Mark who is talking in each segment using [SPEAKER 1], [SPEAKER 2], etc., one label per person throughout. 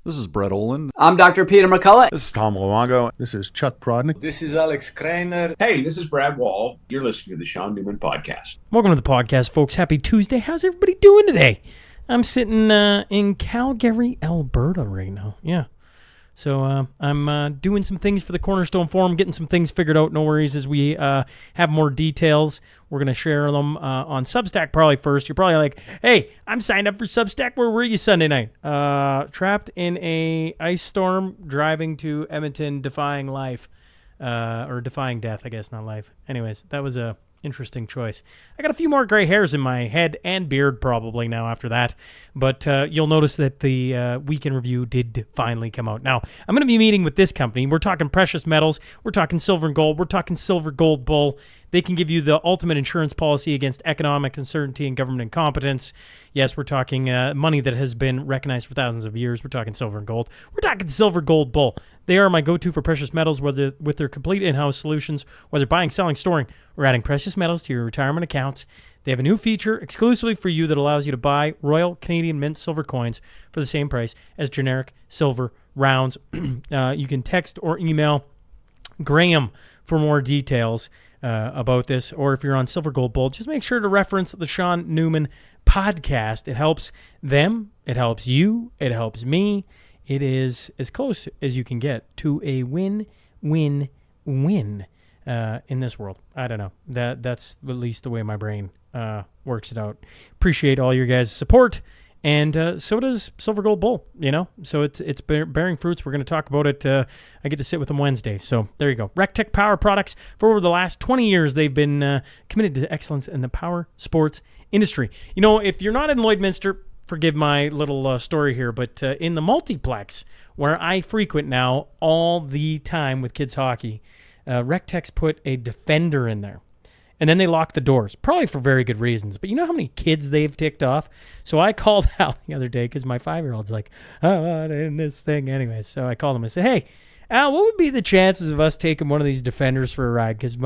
[SPEAKER 1] This is Brett Olin.
[SPEAKER 2] I'm Dr. Peter McCullough.
[SPEAKER 3] This is Tom Luongo.
[SPEAKER 4] This is Chuck Prodnick.
[SPEAKER 5] This is Alex Kreiner.
[SPEAKER 6] Hey, this is Brad Wall. You're listening to the Shaun Newman Podcast.
[SPEAKER 7] Welcome to the podcast, folks. Happy Tuesday. How's everybody doing today? I'm sitting in Calgary, Alberta right now. Yeah. So I'm doing some things for the Cornerstone Forum, getting some things figured out. No worries as we have more details. We're going to share them on Substack probably first. You're probably like, hey, I'm signed up for Substack. Where were you Sunday night? Trapped in a ice storm, driving to Edmonton, defying life. Or defying death, I guess, not life. Anyways, that was a interesting choice. I got a few more gray hairs in my head and beard probably now after that, but you'll notice that the weekend review did finally come out. Now, I'm going to be meeting with this company. We're talking precious metals. We're talking silver and gold. We're talking silver gold bull. They can give you the ultimate insurance policy against economic uncertainty and government incompetence. Yes, we're talking money that has been recognized for thousands of years. We're talking silver and gold. We're talking silver gold bull. They are my go-to for precious metals, whether with their complete in-house solutions, whether buying, selling, storing, or adding precious metals to your retirement accounts. They have a new feature exclusively for you that allows you to buy Royal Canadian Mint silver coins for the same price as generic silver rounds. You can text or email Grahame for more details about this, or if you're on Silver Gold Bull, just make sure to reference the Shaun Newman podcast. It helps them, it helps you, it helps me. It is as close as you can get to a win-win-win in this world. I don't know. That's at least the way my brain works it out. Appreciate all your guys' support, and so does Silver Gold Bull, you know? So it's bearing fruits. We're going to talk about it. I get to sit with them Wednesday. So there you go. RecTech Power Products. For over the last 20 years, they've been committed to excellence in the power sports industry. You know, if you're not in Lloydminster, forgive my little story here, but in the multiplex where I frequent now all the time with kids hockey, RecTech's put a defender in there. And then they lock the doors, probably for very good reasons. But you know how many kids they've ticked off? So I called Al the other day because my 5-year-old's like, oh, in this thing. Anyways, so I called him. I said, hey, Al, what would be the chances of us taking one of these defenders for a ride? Because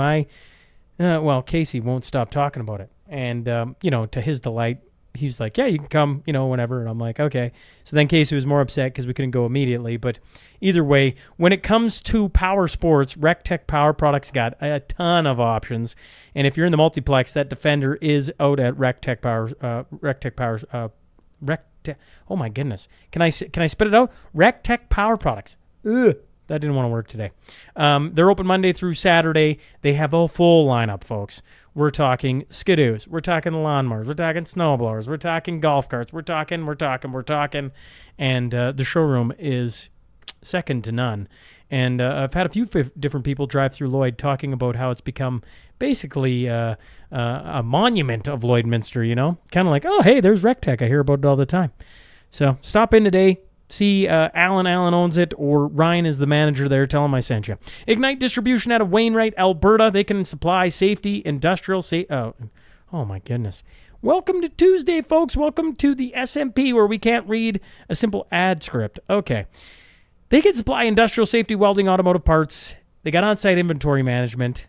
[SPEAKER 7] Casey won't stop talking about it. And, to his delight, he's like, yeah, you can come, whenever. And I'm like, okay. So then Casey was more upset because we couldn't go immediately. But either way, when it comes to power sports, RecTech Power Products got a ton of options. And if you're in the multiplex, that defender is out at RecTech Power. Oh my goodness. Can I spit it out? RecTech Power Products. Ugh. That didn't want to work today. They're open Monday through Saturday. They have a full lineup, folks. We're talking skidoos. We're talking lawnmowers. We're talking snowblowers. We're talking golf carts. We're talking. And the showroom is second to none. And I've had a few different people drive through Lloyd talking about how it's become basically a monument of Lloydminster, Kind of like, oh, hey, there's RecTech. I hear about it all the time. So stop in today. See Alan owns it, or Ryan is the manager there. Tell him I sent you. Ignite Distribution out of Wainwright, Alberta. They can supply safety, industrial oh my goodness. Welcome to Tuesday, folks. Welcome to the SMP, where we can't read a simple ad script. Okay. They can supply industrial safety, welding, automotive parts. They got on-site inventory management.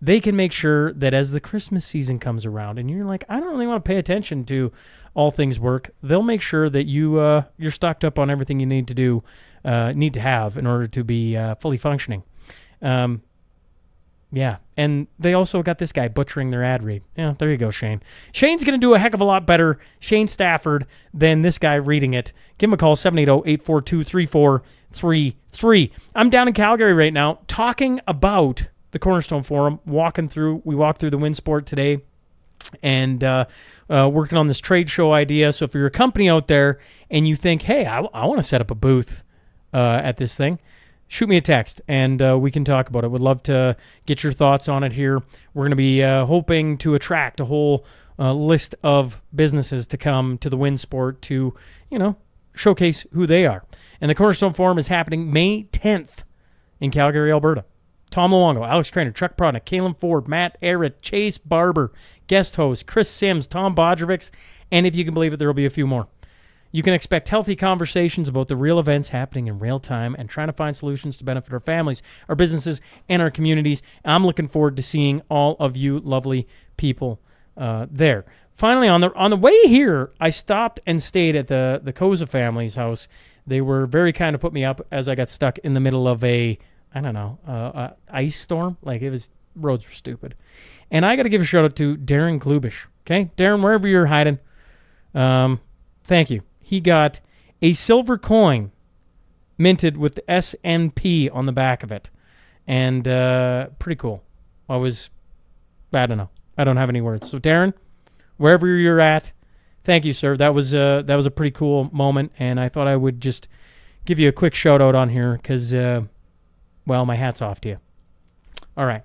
[SPEAKER 7] They can make sure that as the Christmas season comes around and you're like, I don't really want to pay attention to all things work, they'll make sure that you're stocked up on everything you need to have in order to be fully functioning. Yeah, and they also got this guy butchering their ad read. Yeah, there you go, Shane. Shane's going to do a heck of a lot better, Shane Stafford, than this guy reading it. Give him a call, 780-842-3433. I'm down in Calgary right now talking about the Cornerstone Forum, we walked through the WinSport today and working on this trade show idea. So if you're a company out there and you think, hey, I want to set up a booth at this thing, shoot me a text and we can talk about it. Would love to get your thoughts on it here. We're going to be hoping to attract a whole list of businesses to come to the WinSport to, showcase who they are. And the Cornerstone Forum is happening May 10th in Calgary, Alberta. Tom Luongo, Alex Kreiner, Chuck Prodnick, Kalen Ford, Matt Arrett, Chase Barber, guest host, Chris Sims, Tom Bodrovics, and if you can believe it, there will be a few more. You can expect healthy conversations about the real events happening in real time and trying to find solutions to benefit our families, our businesses, and our communities. I'm looking forward to seeing all of you lovely people there. Finally, on the way here, I stopped and stayed at the Koza family's house. They were very kind to put me up as I got stuck in the middle of a ice storm. Like, roads were stupid. And I got to give a shout out to Darren Glubish. Okay, Darren, wherever you're hiding, thank you. He got a silver coin minted with the SNP on the back of it, and pretty cool. I don't know. I don't have any words. So Darren, wherever you're at, thank you, sir. That was a pretty cool moment, and I thought I would just give you a quick shout out on here because, well, my hat's off to you. All right,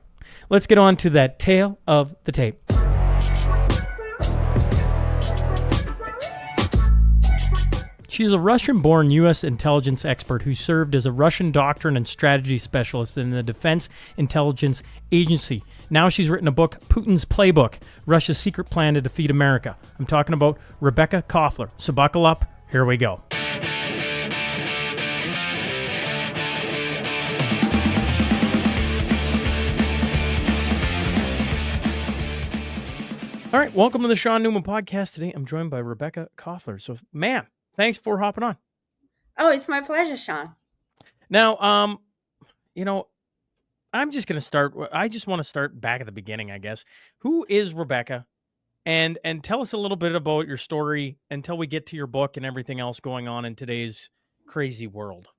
[SPEAKER 7] let's get on to that tale of the tape. She's a Russian-born U.S. intelligence expert who served as a Russian Doctrine and Strategy specialist in the Defense Intelligence Agency. Now she's written a book, Putin's Playbook, Russia's Secret Plan to Defeat America. I'm talking about Rebekah Koffler. So buckle up. Here we go. All right, welcome to the Shaun Newman Podcast. Today I'm joined by Rebekah Koffler. So, ma'am, thanks for hopping on.
[SPEAKER 1] Oh, it's my pleasure, Shaun.
[SPEAKER 7] Now, I'm just going to start. I just want to start back at the beginning, I guess. Who is Rebekah? And tell us a little bit about your story until we get to your book and everything else going on in today's crazy world.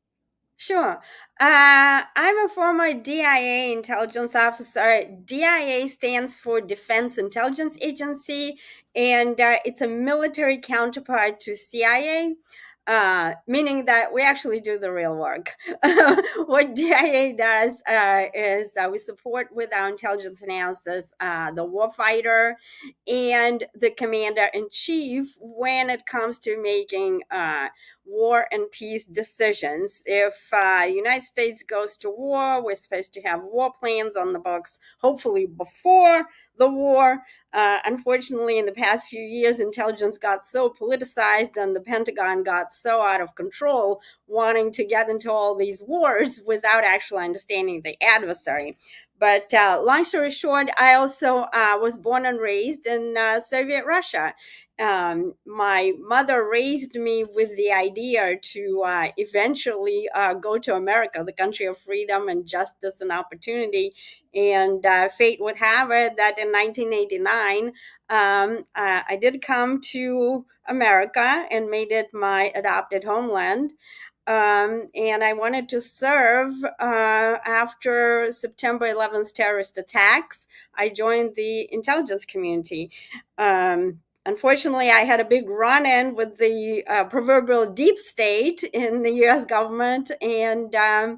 [SPEAKER 1] Sure. I'm a former DIA intelligence officer. DIA stands for Defense Intelligence Agency, and it's a military counterpart to CIA. Meaning that we actually do the real work. What DIA does is we support with our intelligence analysis the warfighter and the commander-in-chief when it comes to making war and peace decisions. If the United States goes to war, we're supposed to have war plans on the books, hopefully before the war. Unfortunately, in the past few years, intelligence got so politicized and the Pentagon got so out of control, wanting to get into all these wars without actually understanding the adversary. But long story short, I also was born and raised in Soviet Russia. My mother raised me with the idea to eventually go to America, the country of freedom and justice and opportunity. And fate would have it that in 1989, I did come to America and made it my adopted homeland. And I wanted to serve after September 11th terrorist attacks. I joined the intelligence community. Unfortunately, I had a big run-in with the proverbial deep state in the U.S. government, and I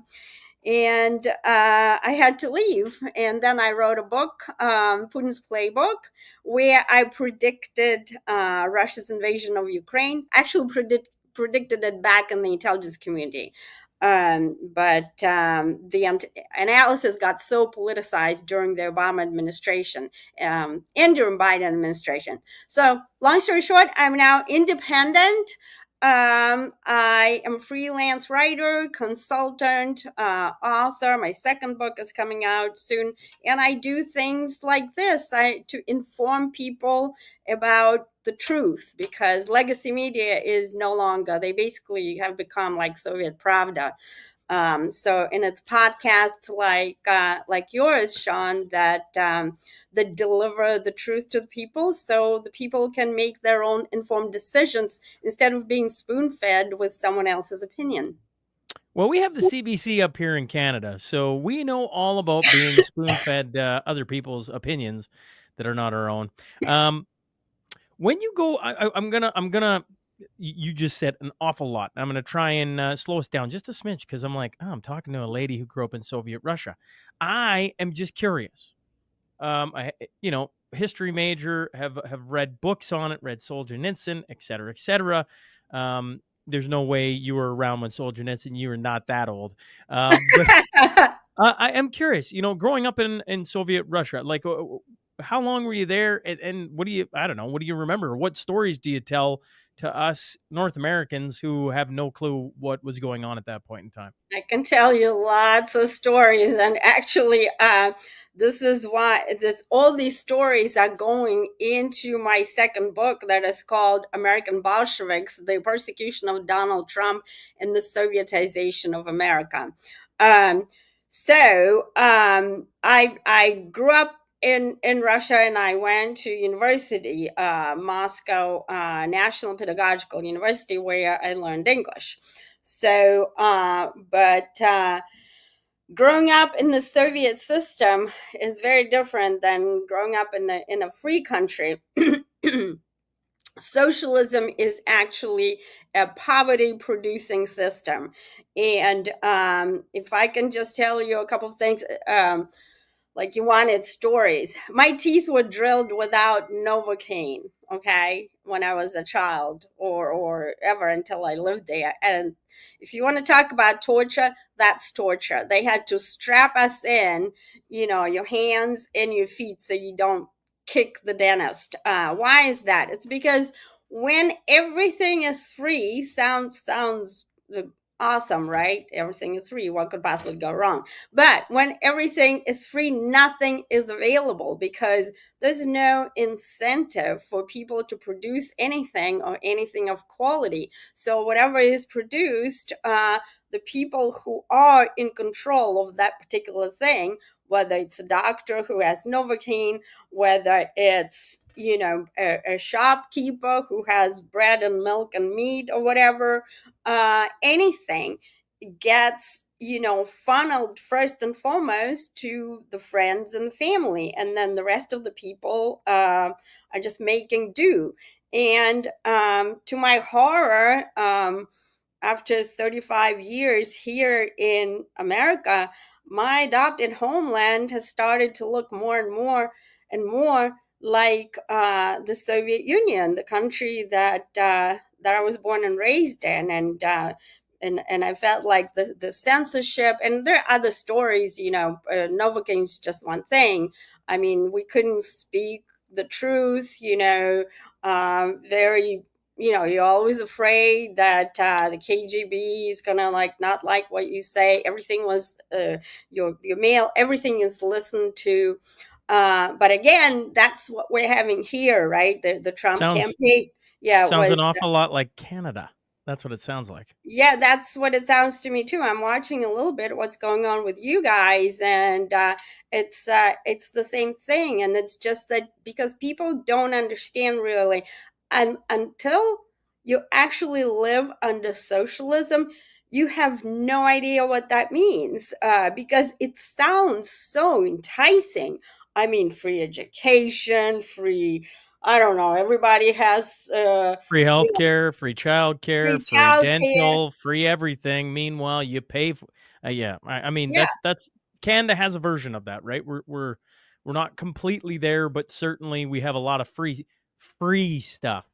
[SPEAKER 1] had to leave. And then I wrote a book, Putin's Playbook, where I predicted Russia's invasion of Ukraine. Actually predicted it back in the intelligence community. But the analysis got so politicized during the Obama administration and during Biden administration. So long story short, I'm now independent. I am a freelance writer, consultant, author. My second book is coming out soon. And I do things like this to inform people about the truth, because legacy media is no longer, they basically have become like Soviet Pravda. So in its podcasts like yours, Shaun, that deliver the truth to the people so the people can make their own informed decisions instead of being spoon-fed with someone else's opinion.
[SPEAKER 7] Well, we have the CBC up here in Canada, so we know all about being spoon-fed other people's opinions that are not our own. When you go, I'm gonna. You just said an awful lot. I'm gonna try and slow us down just a smidge because I'm like, I'm talking to a lady who grew up in Soviet Russia. I am just curious. History major, have read books on it, read Solzhenitsyn, et cetera, et cetera. There's no way you were around when Solzhenitsyn. You were not that old. But I am curious. Growing up in Soviet Russia, like. how long were you there? And what do you, I don't know, what do you remember? What stories do you tell to us North Americans who have no clue what was going on at that point in time?
[SPEAKER 1] I can tell you lots of stories, and actually, this is why all these stories are going into my second book that is called American Bolsheviks: The Persecution of Donald Trump and the Sovietization of America. Um, I grew up in Russia, and I went to university, Moscow National Pedagogical University, where I learned English. But growing up in the Soviet system is very different than growing up in a free country. Socialism is actually a poverty producing system. And if I can just tell you a couple of things, like you wanted stories. My teeth were drilled without Novocaine, okay, when I was a child, or ever until I lived there. And if you want to talk about torture, that's torture. They had to strap us in, your hands and your feet so you don't kick the dentist. Why is that? It's because when everything is free, sounds awesome, right? Everything is free. What could possibly go wrong? But when everything is free, nothing is available because there's no incentive for people to produce anything or anything of quality. So whatever is produced, the people who are in control of that particular thing, whether it's a doctor who has Novocaine, whether it's a shopkeeper who has bread and milk and meat or whatever, anything gets funneled first and foremost to the friends and the family, and then the rest of the people are just making do. And to my horror, after 35 years here in America, my adopted homeland has started to look more and more and more like the Soviet Union, the country that I was born and raised in. And I felt like the censorship, and there are other stories, Novocaine's just one thing. I mean, we couldn't speak the truth, very, you're always afraid that the KGB is gonna not like what you say. Everything was your mail, everything is listened to. But again, that's what we're having here, right? The Trump campaign,
[SPEAKER 7] Sounds
[SPEAKER 1] was
[SPEAKER 7] an awful lot like Canada. That's what it sounds like.
[SPEAKER 1] Yeah, that's what it sounds to me too. I'm watching a little bit what's going on with you guys, and it's the same thing. And it's just that because people don't understand really, and until you actually live under socialism, you have no idea what that means, because it sounds so enticing. I mean, free education, free. I don't know. Everybody has
[SPEAKER 7] Free healthcare, free childcare,
[SPEAKER 1] free
[SPEAKER 7] free
[SPEAKER 1] childcare.
[SPEAKER 7] dental, free everything. Meanwhile, you pay for. Yeah, I mean
[SPEAKER 1] Yeah.
[SPEAKER 7] that's Canada has a version of that, right? We're not completely there, but certainly we have a lot of free stuff.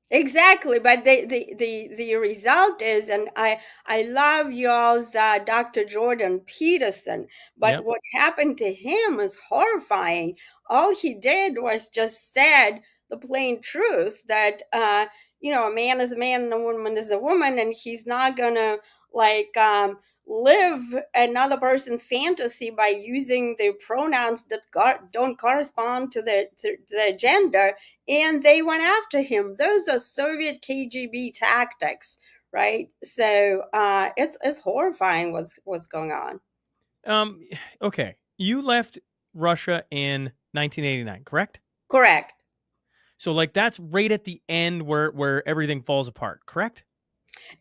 [SPEAKER 1] Exactly, but the result is, and I love y'all's Dr. Jordan Peterson, but
[SPEAKER 7] Yep.
[SPEAKER 1] what happened to him is horrifying. All he did was just said the plain truth that a man is a man and a woman is a woman, and he's not gonna like live another person's fantasy by using the pronouns that don't correspond to their gender, and they went after him. Those are Soviet KGB tactics, right? So it's horrifying what's going on.
[SPEAKER 7] Okay, you left Russia in 1989, correct?
[SPEAKER 1] Correct.
[SPEAKER 7] So that's right at the end where everything falls apart, correct?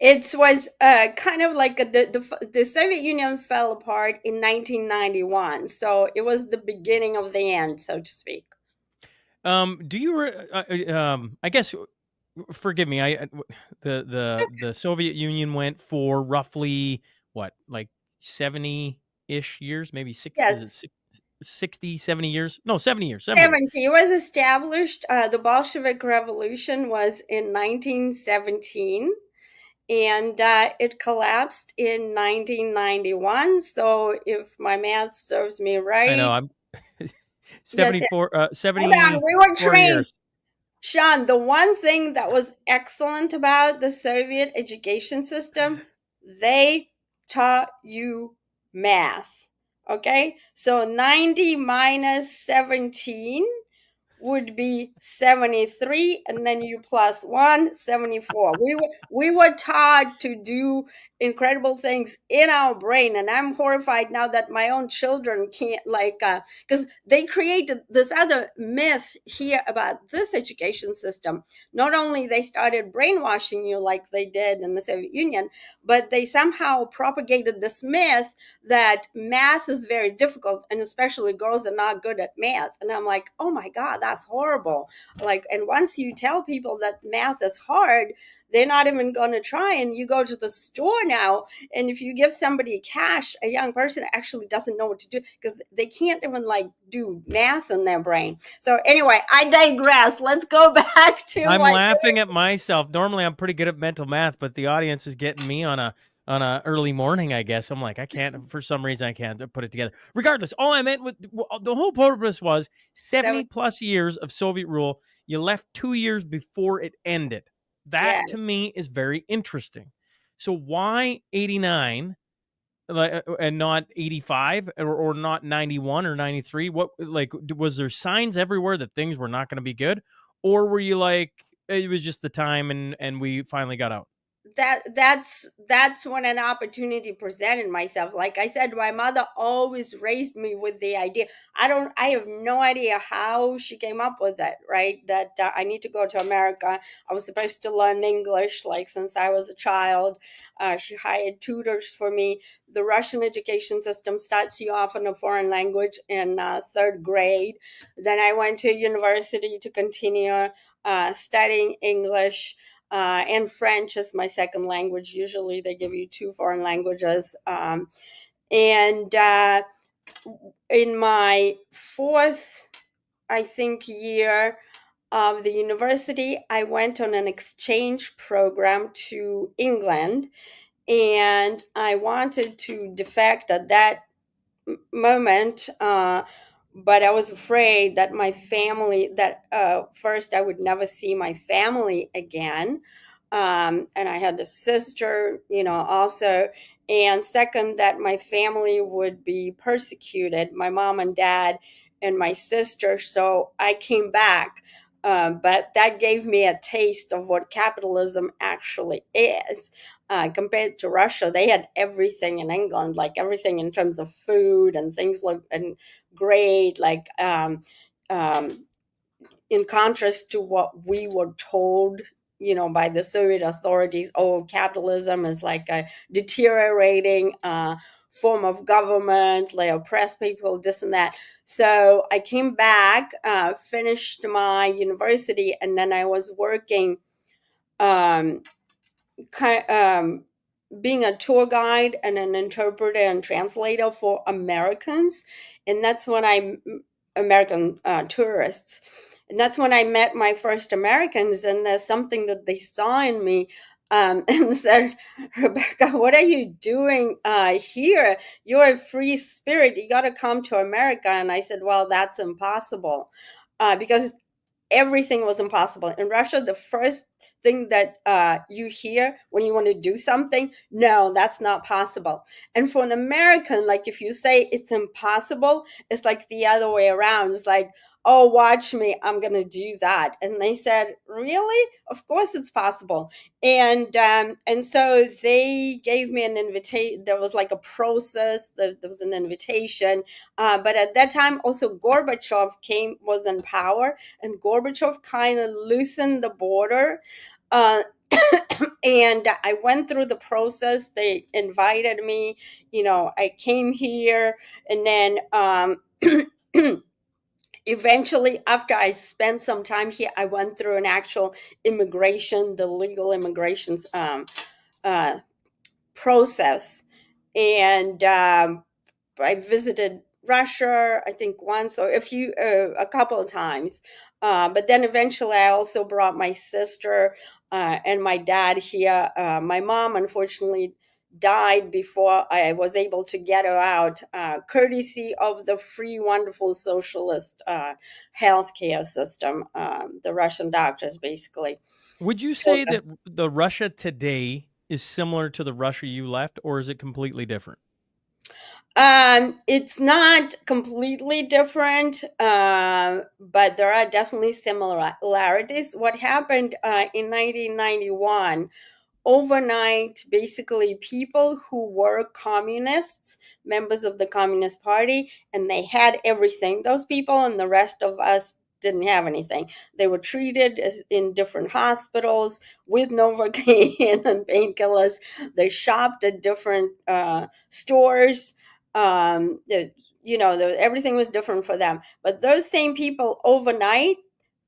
[SPEAKER 1] It was kind of like the Soviet Union fell apart in 1991, so it was the beginning of the end, so to speak.
[SPEAKER 7] Do you? I guess. Forgive me. The Soviet Union went for roughly what, like 70-ish years, maybe six.
[SPEAKER 1] Yes.
[SPEAKER 7] Is it 60, 70 years? No, 70 years.
[SPEAKER 1] 70. It was established. The Bolshevik Revolution was in 1917, and it collapsed in 1991. So if my math serves me
[SPEAKER 7] I know.
[SPEAKER 1] right,
[SPEAKER 7] I'm
[SPEAKER 1] Yes,
[SPEAKER 7] 74,
[SPEAKER 1] hold on, we were
[SPEAKER 7] 74
[SPEAKER 1] trained.
[SPEAKER 7] years.
[SPEAKER 1] Shaun, the one thing that was excellent about the Soviet education system, they taught you math. Okay? So 90 minus 17 would be 73, and then you plus 1, 74. We were taught to do incredible things in our brain, and I'm horrified now that my own children can't, like, because they created this other myth here about this education system. Not only they started brainwashing you like they did in the Soviet Union, but they somehow propagated this myth that math is very difficult, and especially girls are not good at math. And I'm like, oh my God, that's horrible. Like, and once you tell people that math is hard, they're not even going to try. And you go to the store now, and if you give somebody cash, a young person actually doesn't know what to do because they can't even like do math in their brain. So anyway, I digress. Let's go back to
[SPEAKER 7] I'm laughing at myself. Normally, I'm pretty good at mental math, but the audience is getting me on a early morning, I guess. I'm like, I can't, for some reason, I can't put it together. Regardless, all I meant with the whole purpose was 70 plus years of Soviet rule. You left 2 years before it ended. That to me is very interesting. So why 89 and not 85 or not 91 or 93? What, like, was there signs everywhere that things were not going to be good? Or were you like, it was just the time and we finally got out?
[SPEAKER 1] That's when an opportunity presented myself. Like I said, my mother always raised me with the idea. I have no idea how she came up with it, right? That I need to go to America. I was supposed to learn English, like, since I was a child. She hired tutors for me. The Russian education system starts you off in a foreign language in third grade. Then I went to university to continue studying English. And French is my second language. Usually they give you 2 foreign languages. And in my fourth, I think, year of the university, I went on an exchange program to England. And I wanted to defect at that moment, but I was afraid that my family, that first I would never see my family again, and I had a sister, also, and second, that my family would be persecuted, my mom and dad and my sister. So I came back, but that gave me a taste of what capitalism actually is. Compared to Russia, they had everything in England, like everything in terms of food and things like, and great, like, in contrast to what we were told, by the Soviet authorities. Oh, capitalism is like a deteriorating form of government, they oppress people, this and that. So I came back, finished my university, and then I was working, being a tour guide and an interpreter and translator for Americans. And that's when American tourists. And that's when I met my first Americans. And there's something that they saw in me, and said, Rebekah, what are you doing here? You're a free spirit. You got to come to America. And I said, well, that's impossible, because everything was impossible. In Russia, the first thing that you hear when you want to do something, no, that's not possible. And for an American, like, if you say it's impossible, it's like the other way around. It's like, oh, watch me, I'm going to do that. And they said, really? Of course it's possible. And so they gave me an invitation. There was like a process. There was an invitation. But at that time, also Gorbachev was in power, and Gorbachev kind of loosened the border. And I went through the process. They invited me. I came here, and then eventually, after I spent some time here, I went through an actual the legal immigration process. And I visited Russia, I think once or a couple of times. But then eventually I also brought my sister and my dad here. My mom, unfortunately, died before I was able to get her out, courtesy of the free, wonderful socialist healthcare system, the Russian doctors, basically.
[SPEAKER 7] Would you say that the Russia today is similar to the Russia you left, or is it completely different?
[SPEAKER 1] It's not completely different, but there are definitely similarities. What happened in 1991, overnight, basically, people who were communists, members of the Communist Party, and they had everything, those people, and the rest of us didn't have anything. They were treated in different hospitals with Novocaine and painkillers. They shopped at different stores. Everything was different for them. But those same people, overnight,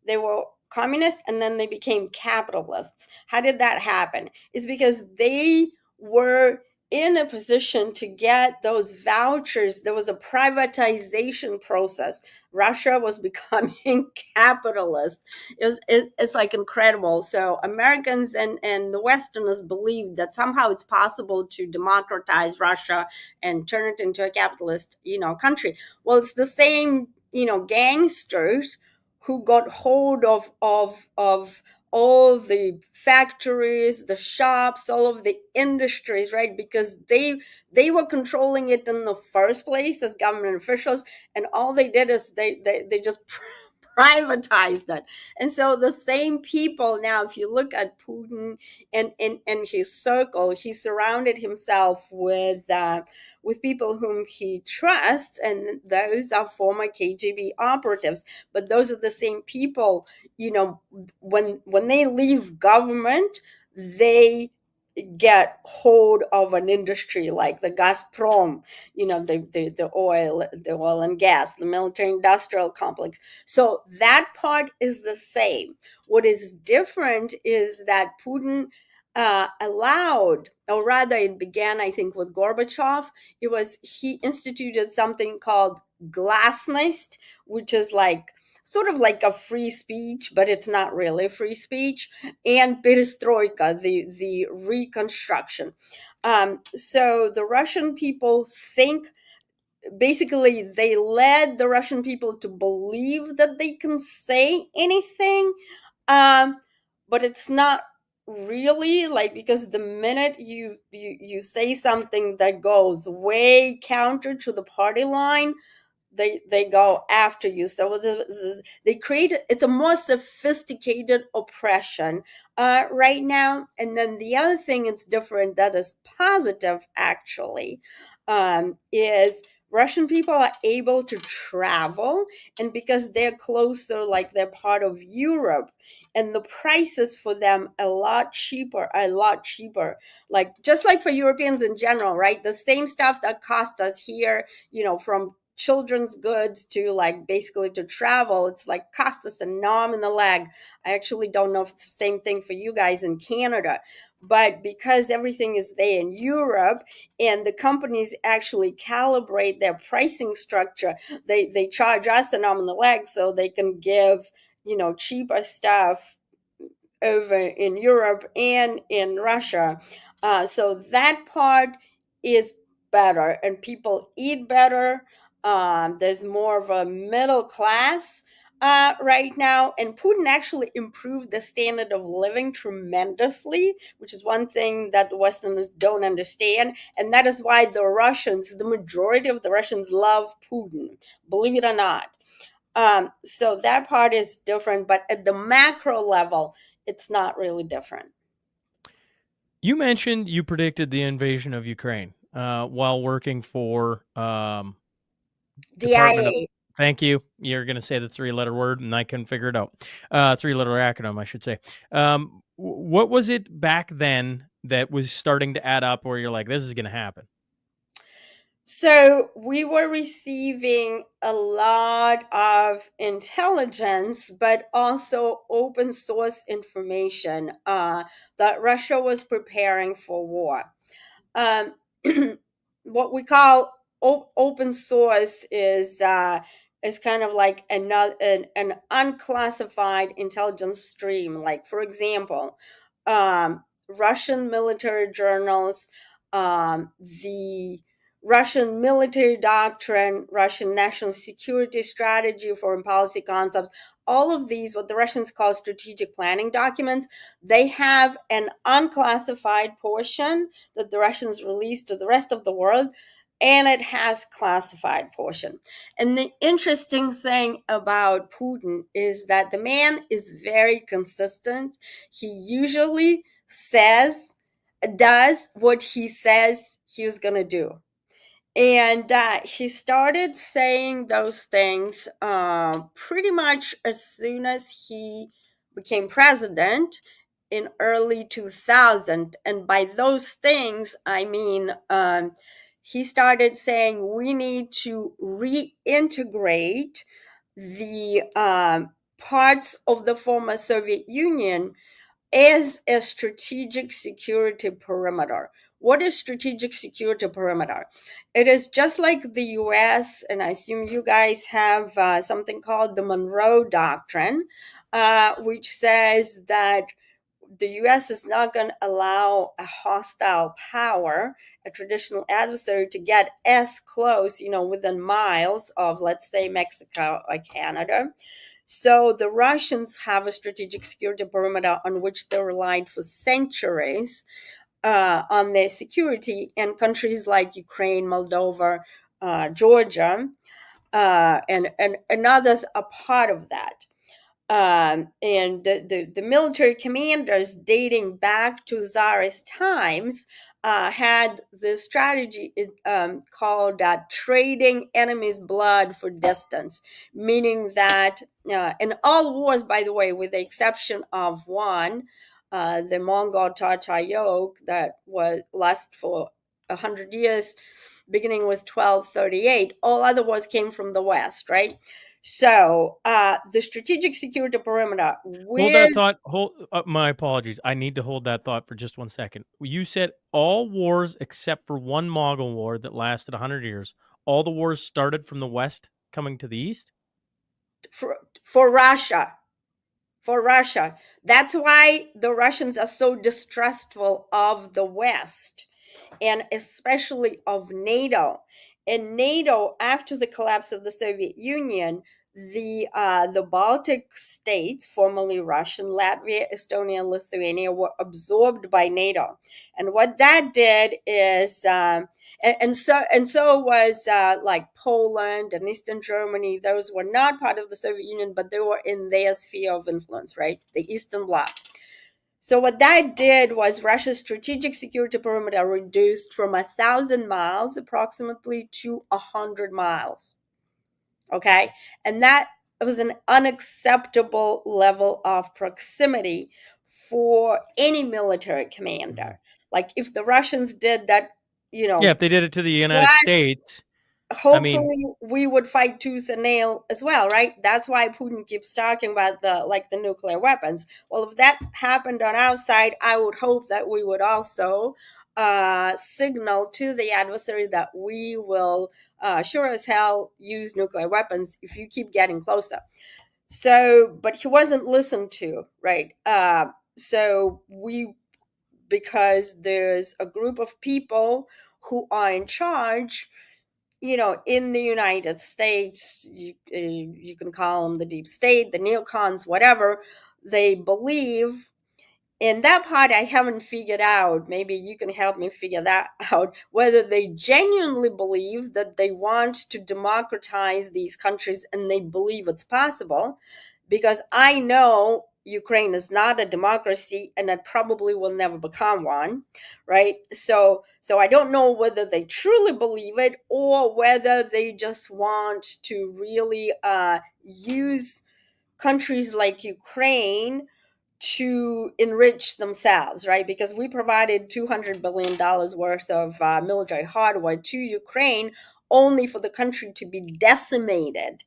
[SPEAKER 1] they were communists and then they became capitalists. How did that happen? It's because they were in a position to get those vouchers. There was a privatization process. Russia was becoming capitalist. It's like incredible. So Americans and the Westerners believed that somehow it's possible to democratize Russia and turn it into a capitalist, country. Well, it's the same, gangsters who got hold of all the factories, the shops, all of the industries, right? Because they were controlling it in the first place as government officials, and all they did is they just privatized it. And so the same people now, if you look at Putin and his circle, he surrounded himself with people whom he trusts, and those are former KGB operatives. But those are the same people, when they leave government, they get hold of an industry like the Gazprom, the oil and gas, the military industrial complex. So that part is the same. What is different is that Putin allowed, or rather it began, I think, with Gorbachev. He instituted something called glasnost, which is sort of like a free speech, but it's not really free speech, and perestroika, the reconstruction. So the Russian people basically they led the Russian people to believe that they can say anything, but it's not really, because the minute you say something that goes way counter to the party line, they go after you. So they create, it's a more sophisticated oppression right now. And then the other thing it's different that is positive, actually, is Russian people are able to travel, and because they're closer, like they're part of Europe, and the prices for them a lot cheaper, like just like for Europeans in general, right? The same stuff that cost us here, from children's goods to basically to travel, it's cost us an arm and a leg. I actually don't know if it's the same thing for you guys in Canada, but because everything is there in Europe and the companies actually calibrate their pricing structure, they charge us an arm and a leg so they can give cheaper stuff over in Europe and in Russia. So that part is better, and people eat better. There's more of a middle class right now, and Putin actually improved the standard of living tremendously, which is one thing that the Westerners don't understand, and that is why the majority of the Russians love Putin, believe it or not. So that part is different, but at the macro level, it's not really different.
[SPEAKER 7] You mentioned you predicted the invasion of Ukraine while working for Department of.
[SPEAKER 1] DIA.
[SPEAKER 7] Thank you. You're going to say the three-letter word, and I couldn't figure it out. Three-letter acronym, I should say. What was it back then that was starting to add up where you're like, this is going to happen?
[SPEAKER 1] So we were receiving a lot of intelligence, but also open source information that Russia was preparing for war. What we call open source is kind of like an unclassified intelligence stream. Like, for example, Russian military journals the Russian military doctrine, Russian national security strategy, foreign policy concepts, all of these, what the Russians call strategic planning documents, they have an unclassified portion that the Russians release to the rest of the world, and it has classified portion. And the interesting thing about Putin is that the man is very consistent. He usually does what he says he was going to do. And he started saying those things pretty much as soon as he became president in early 2000. And by those things, I mean, he started saying we need to reintegrate the parts of the former Soviet Union as a strategic security perimeter. What is strategic security perimeter? It is just like the U.S., and I assume you guys have something called the Monroe Doctrine, which says that the U.S. is not going to allow a hostile power, a traditional adversary, to get as close, within miles of, let's say, Mexico or Canada. So the Russians have a strategic security perimeter on which they relied for centuries on their security, and countries like Ukraine, Moldova, Georgia, and others are part of that. And the military commanders dating back to Tsarist times had the strategy called trading enemy's blood for distance, meaning that in all wars, by the way, with the exception of one, the Mongol-Tatar yoke that was last for 100 years, beginning with 1238, all other wars came from the West, right? So the strategic security perimeter
[SPEAKER 7] Hold that thought. My apologies. I need to hold that thought for just 1 second. You said all wars except for one Mongol war that lasted 100 years. All the wars started from the West coming to the East?
[SPEAKER 1] For Russia. For Russia. That's why the Russians are so distrustful of the West, and especially of NATO. And NATO, after the collapse of the Soviet Union, the Baltic states, formerly Russian, Latvia, Estonia, and Lithuania, were absorbed by NATO. And what that did is, and so was like Poland and Eastern Germany. Those were not part of the Soviet Union, but they were in their sphere of influence, right? The Eastern Bloc. So what that did was Russia's strategic security perimeter reduced from 1,000 miles approximately to 100 miles. Okay. And that was an unacceptable level of proximity for any military commander. Mm-hmm. Like if the Russians did that,
[SPEAKER 7] Yeah, if they did it to the United States,
[SPEAKER 1] hopefully we would fight tooth and nail as well, right? That's why Putin keeps talking about the nuclear weapons. Well, if that happened on our side, I would hope that we would also signal to the adversary that we will sure as hell use nuclear weapons if you keep getting closer. So, but he wasn't listened to, right? Because there's a group of people who are in charge, in the United States, you can call them the deep state, the neocons, whatever, they believe. In that part, I haven't figured out, maybe you can help me figure that out, whether they genuinely believe that they want to democratize these countries and they believe it's possible, because I know Ukraine is not a democracy and it probably will never become one, right? So I don't know whether they truly believe it or whether they just want to really use countries like Ukraine to enrich themselves, right? Because we provided $200 billion worth of military hardware to Ukraine only for the country to be decimated.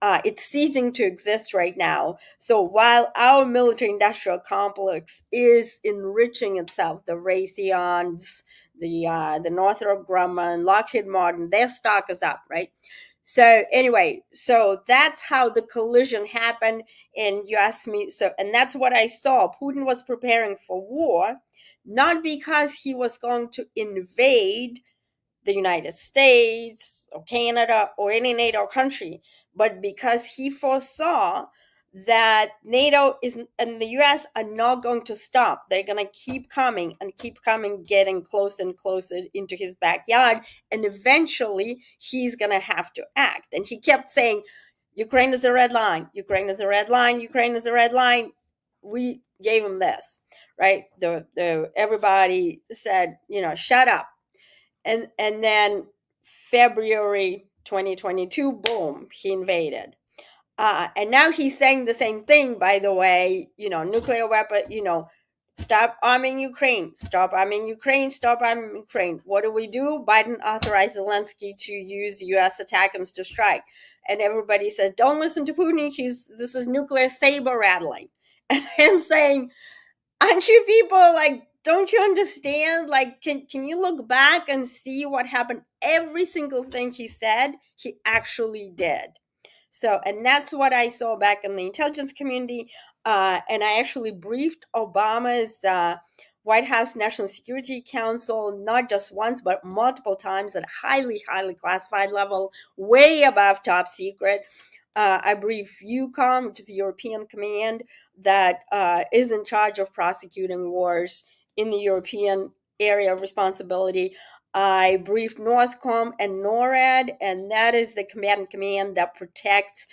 [SPEAKER 1] It's ceasing to exist right now. So while our military industrial complex is enriching itself, the Raytheons, the Northrop Grumman, Lockheed Martin, their stock is up, right? So anyway, so that's how the collision happened. And you asked me, so, and that's what I saw. Putin was preparing for war, not because he was going to invade the United States or Canada or any NATO country, but because he foresaw that NATO is and the US are not going to stop. They're going to keep coming and keep coming, getting closer and closer into his backyard. And eventually he's going to have to act. And he kept saying, Ukraine is a red line. Ukraine is a red line. Ukraine is a red line. We gave him this, right? Everybody said, shut up. And then February 2022, boom, he invaded. And now he's saying the same thing, by the way, nuclear weapon, stop arming Ukraine, stop arming Ukraine, stop arming Ukraine. What do? Biden authorized Zelensky to use US attackers to strike. And everybody says, don't listen to Putin. This is nuclear saber rattling. And I'm saying, aren't you people like, don't you understand? Like, can you look back and see what happened? Every single thing he said, he actually did. So, and that's what I saw back in the intelligence community. And I actually briefed Obama's White House National Security Council, not just once, but multiple times at highly, highly classified level, way above top secret. I briefed EUCOM, which is the European Command that is in charge of prosecuting wars in the European area of responsibility. I briefed Northcom and NORAD, and that is the command that protects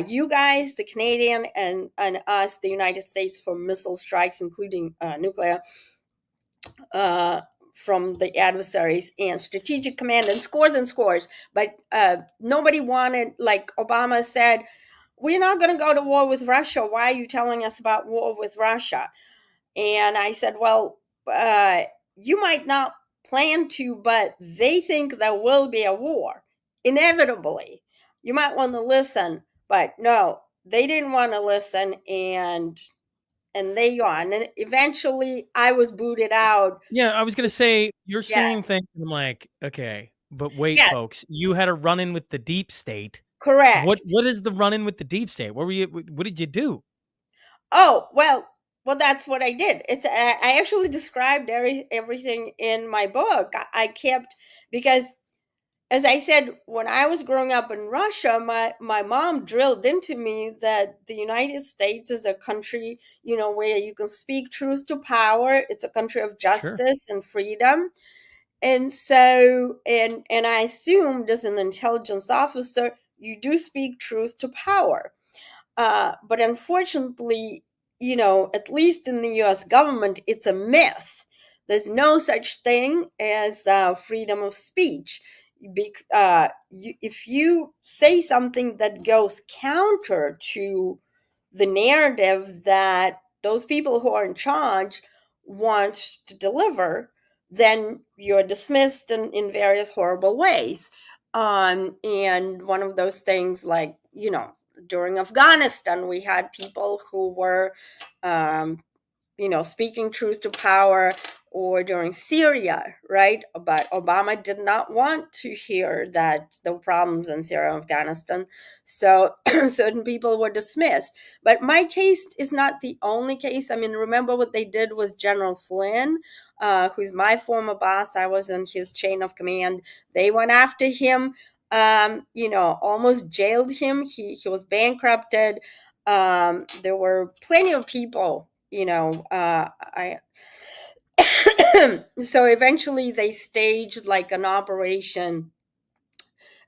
[SPEAKER 1] you guys, the Canadian, and us, the United States, from missile strikes, including nuclear, from the adversaries, and strategic command, and scores. But nobody wanted, like Obama said, we're not going to go to war with Russia. Why are you telling us about war with Russia? And I said, well, you might not plan to, but they think there will be a war, inevitably. You might want to listen, but no, they didn't want to listen, and they yawned. And eventually I was booted out.
[SPEAKER 7] Yeah, I was gonna say you're
[SPEAKER 1] Yes.
[SPEAKER 7] saying things. I'm like, okay, but wait,
[SPEAKER 1] Yes.
[SPEAKER 7] folks, you had a run-in with the deep state.
[SPEAKER 1] Correct.
[SPEAKER 7] What is the run-in with the deep state? What did you do?
[SPEAKER 1] Oh, well, that's what I did. I actually described everything in my book. I kept, because as I said, when I was growing up in Russia, my mom drilled into me that the United States is a country, where you can speak truth to power. It's a country of justice and freedom. And so, and I assumed as an intelligence officer, you do speak truth to power. But unfortunately, at least in the US government, it's a myth. There's no such thing as freedom of speech. If you say something that goes counter to the narrative that those people who are in charge want to deliver, then you're dismissed in various horrible ways. And one of those things, like, during Afghanistan, we had people who were, speaking truth to power, or during Syria, right? But Obama did not want to hear that the problems in Syria and Afghanistan. So certain people were dismissed. But my case is not the only case. I mean, remember what they did with General Flynn, who's my former boss. I was in his chain of command. They went after him, almost jailed him. He was bankrupted. There were plenty of people, so eventually they staged like an operation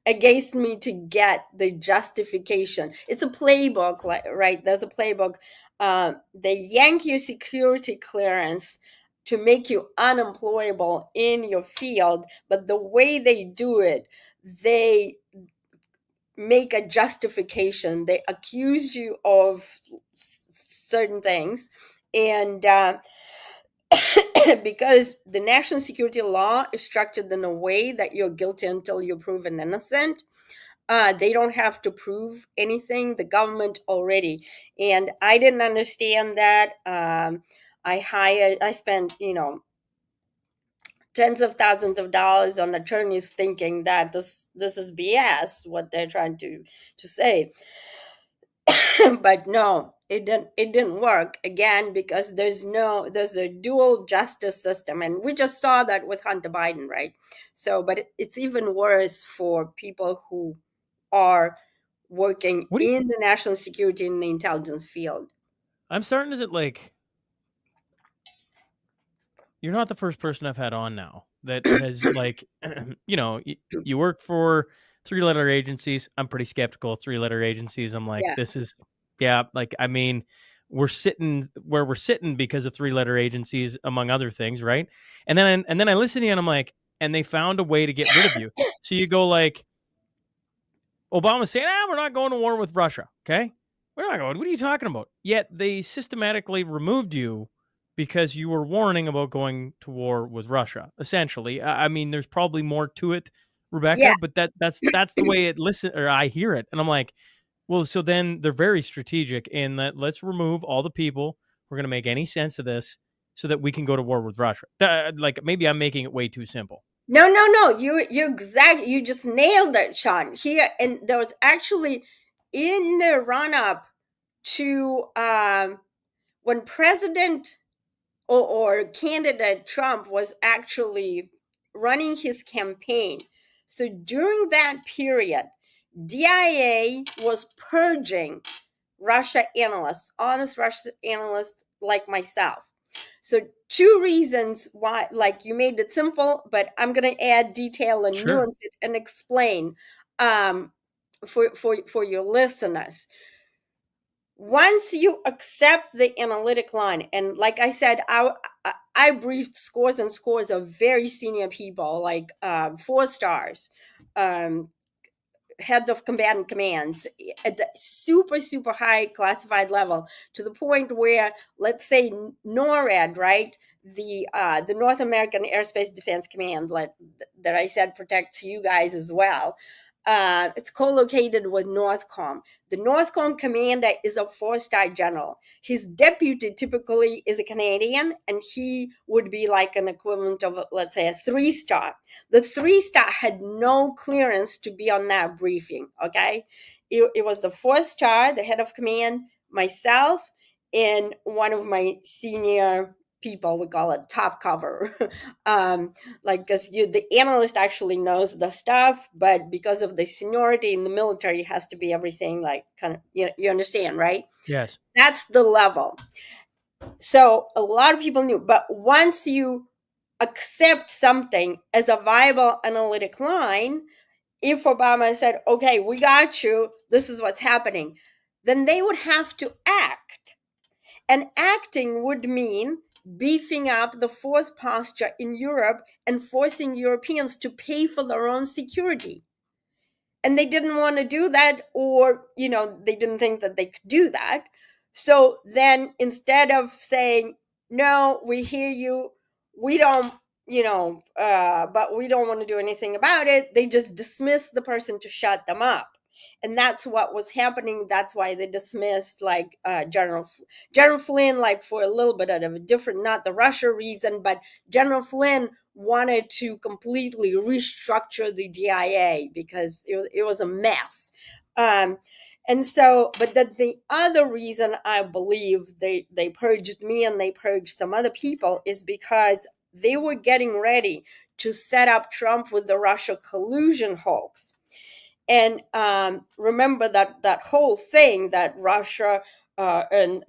[SPEAKER 1] against me to get the justification. It's a playbook, right? There's a playbook. They yank your security clearance to make you unemployable in your field, but the way they do it, they make a justification. They accuse you of certain things, and because the national security law is structured in a way that you're guilty until you're proven innocent, they don't have to prove anything, the government already. And I didn't understand that. I spent, tens of thousands of dollars on attorneys thinking that this is BS, what they're trying to say. But no, it didn't work, again, because there's a dual justice system, and we just saw that with Hunter Biden, right? So, but it's even worse for people who are working in the national security and the intelligence field.
[SPEAKER 7] I'm starting to like, you're not the first person I've had on now that has like, you work for 3-letter agencies. I'm pretty skeptical of 3-letter agencies. I'm like, this is, like, I mean, we're sitting where we're sitting because of 3-letter agencies, among other things, right? And then I listen to you and I'm like, and they found a way to get rid of you. So you go like, Obama's saying, we're not going to war with Russia. Okay. We're not going. What are you talking about? Yet they systematically removed you because you were warning about going to war with Russia. Essentially, I mean, there's probably more to it, Rebekah, but that's the way I hear it, and I'm like, well, so then they're very strategic in that. Let's remove all the people who are going to make any sense of this, so that we can go to war with Russia. Like maybe I'm making it way too simple.
[SPEAKER 1] No. You exactly. You just nailed it, Shaun. Here, and there was actually in the run up to when President or candidate Trump was actually running his campaign. So during that period, DIA was purging Russia analysts, honest Russia analysts like myself. So 2 reasons why, like, you made it simple, but I'm going to add detail and nuance it and explain for your listeners. Once you accept the analytic line, and like I said, I briefed scores and scores of very senior people, like 4 stars, heads of combatant commands at the super, super high classified level, to the point where, let's say, NORAD, right? The North American Airspace Defense Command, that I said protects you guys as well. It's co-located with Northcom. The Northcom commander is a 4-star general. His deputy typically is a Canadian, and he would be like an equivalent of, let's say, a 3-star. The 3-star had no clearance to be on that briefing, okay? It was the 4-star, the head of command, myself, and one of my senior people, we call it top cover. Because the analyst actually knows the stuff, but because of the seniority in the military, it has to be everything, like, kind of, you understand, right?
[SPEAKER 7] Yes.
[SPEAKER 1] That's the level. So a lot of people knew, but once you accept something as a viable analytic line, if Obama said, okay, we got you, this is what's happening, then they would have to act. And acting would mean beefing up the force posture in Europe and forcing Europeans to pay for their own security. And they didn't want to do that, or, they didn't think that they could do that. So then, instead of saying, no, we hear you, we don't, but we don't want to do anything about it, they just dismissed the person to shut them up. And that's what was happening. That's why they dismissed, like, General Flynn, like, for a little bit of a different, not the Russia reason, but General Flynn wanted to completely restructure the DIA because it was a mess. And so, but the other reason I believe they purged me and they purged some other people is because they were getting ready to set up Trump with the Russia collusion hoax. And remember that whole thing that Russia and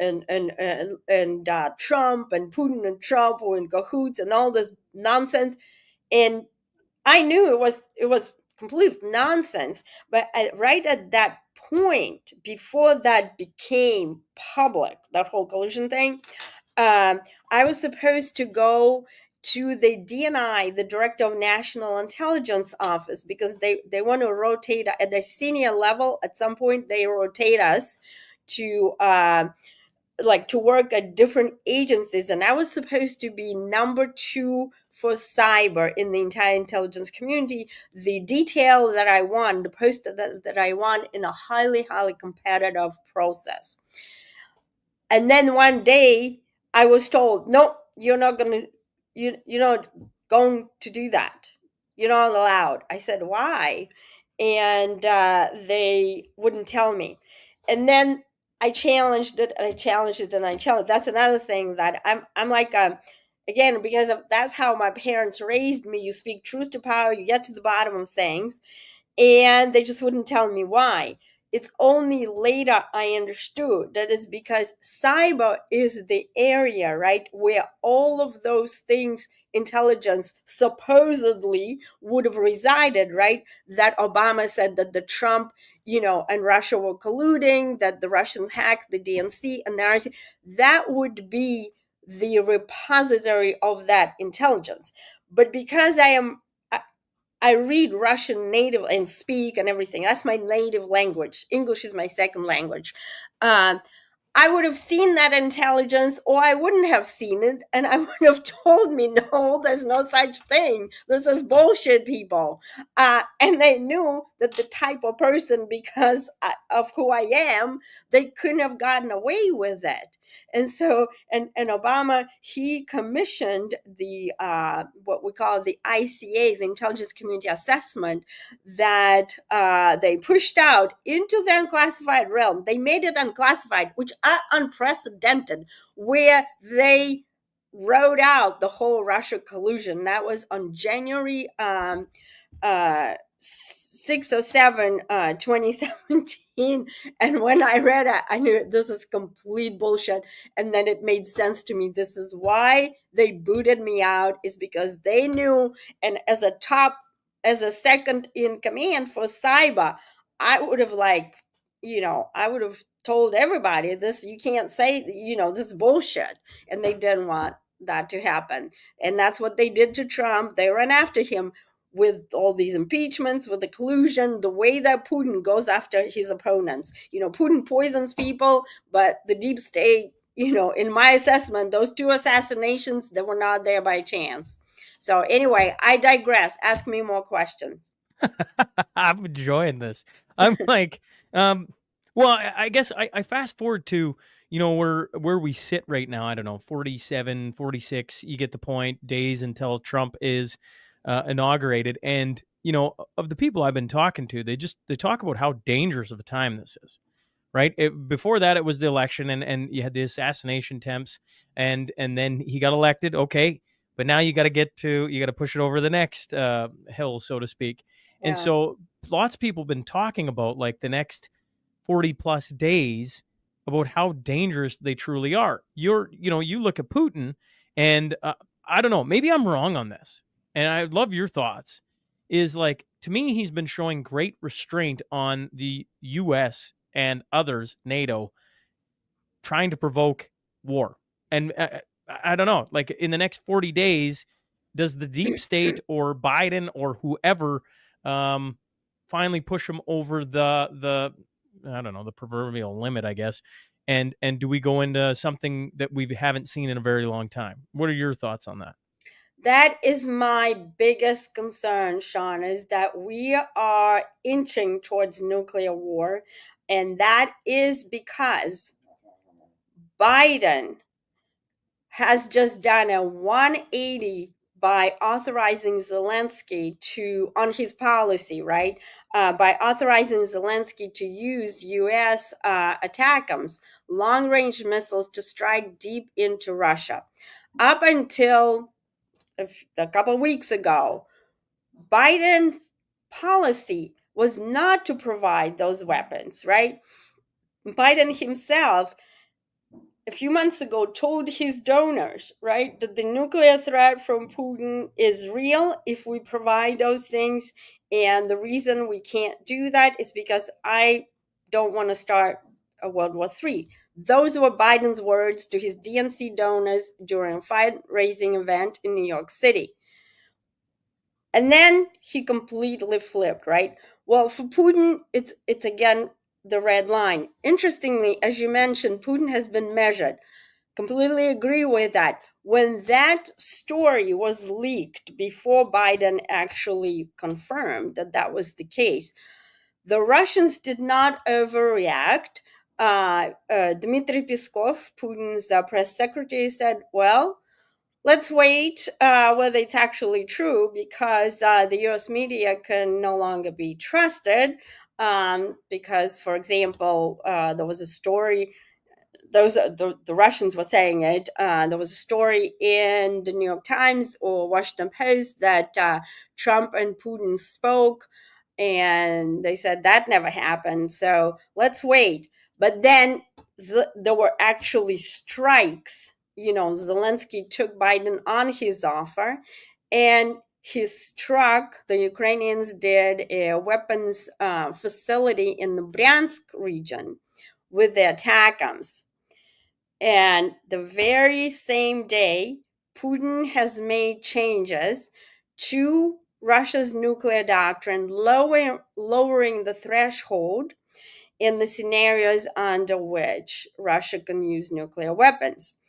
[SPEAKER 1] Trump and Putin and Trump were in cahoots and all this nonsense. And I knew it was complete nonsense. But right at that point, before that became public, that whole collusion thing, I was supposed to go to the DNI, the Director of National Intelligence Office, because they want to rotate at the senior level. At some point, they rotate us to to work at different agencies. And I was supposed to be number 2 for cyber in the entire intelligence community. The detail that I won, the post that I won in a highly, highly competitive process. And then one day I was told, no, you're not going to, going to do that. You're not allowed. I said, why? And they wouldn't tell me. And then I challenged it, and I challenged it, and I challenged. That's another thing that I'm like, again, because that's how my parents raised me. You speak truth to power, you get to the bottom of things, and they just wouldn't tell me why. It's only later I understood that it's because cyber is the area, right, where all of those things, intelligence supposedly would have resided, right? That Obama said that the Trump, and Russia were colluding, that the Russians hacked the DNC and the RNC. That would be the repository of that intelligence. But because I read Russian native and speak and everything. That's my native language. English is my second language. Uh, I would have seen that intelligence, or I wouldn't have seen it, and I would have told me, no, there's no such thing. This is bullshit, people. And they knew that the type of person, because of who I am, they couldn't have gotten away with it. And so, and Obama, he commissioned the what we call the ICA, the Intelligence Community Assessment, that they pushed out into the unclassified realm. They made it unclassified, which are unprecedented, where they wrote out the whole Russia collusion. That was on January 6 or 7, 2017. And when I read it, I knew this is complete bullshit. And then it made sense to me. This is why they booted me out, is because they knew. And as a second in command for cyber, I would have I would have told everybody, this, you can't say, this is bullshit. And they didn't want that to happen. And that's what they did to Trump. They ran after him with all these impeachments, with the collusion, the way that Putin goes after his opponents. Putin poisons people, but the deep state, in my assessment, those 2 assassinations, they were not there by chance. So anyway, I digress. Ask me more questions.
[SPEAKER 7] I'm enjoying this. I'm like, well, I guess I fast forward to, where we sit right now. I don't know, 47, 46, you get the point, days until Trump is inaugurated. And, of the people I've been talking to, they talk about how dangerous of a time this is. Right. Before that, it was the election, and you had the assassination attempts, and then he got elected. Okay. But now you got to push it over the next hill, so to speak. Yeah. And so lots of people have been talking about, like, the next 40 plus days about how dangerous they truly are. You look at Putin, and I don't know, maybe I'm wrong on this, and I'd love your thoughts, is like, to me, he's been showing great restraint on the U.S. and others, NATO, trying to provoke war. And I don't know, like, in the next 40 days, does the deep state or Biden or whoever finally push him over the I don't know, the proverbial limit, I guess, and do we go into something that we haven't seen in a very long time? What are your thoughts on that?
[SPEAKER 1] That is my biggest concern, Shaun, is that we are inching towards nuclear war. And that is because Biden has just done a 180 by authorizing Zelensky on his policy, right? By authorizing Zelensky to use U.S. ATACMS, long-range missiles, to strike deep into Russia. Up until a couple of weeks ago, Biden's policy was not to provide those weapons, right? Biden himself, a few months ago, told his donors, right, that the nuclear threat from Putin is real if we provide those things. And the reason we can't do that is because I don't want to start a World War III. Those were Biden's words to his DNC donors during a fundraising event in New York City. And then he completely flipped, right? Well, for Putin, it's again the red line. Interestingly, as you mentioned, Putin has been measured. Completely agree with that. When that story was leaked before Biden actually confirmed that was the case, the Russians did not overreact. Dmitry Peskov, Putin's press secretary, said, well, let's wait whether it's actually true, because the U.S. media can no longer be trusted. Because, for example, there was a story. The Russians were saying it. There was a story in the New York Times or Washington Post that Trump and Putin spoke, and they said that never happened. So let's wait. But then there were actually strikes. Zelensky took Biden on his offer, and he struck, the Ukrainians did, a weapons facility in the Bryansk region with their ATACMS. And the very same day, Putin has made changes to Russia's nuclear doctrine, lowering the threshold in the scenarios under which Russia can use nuclear weapons.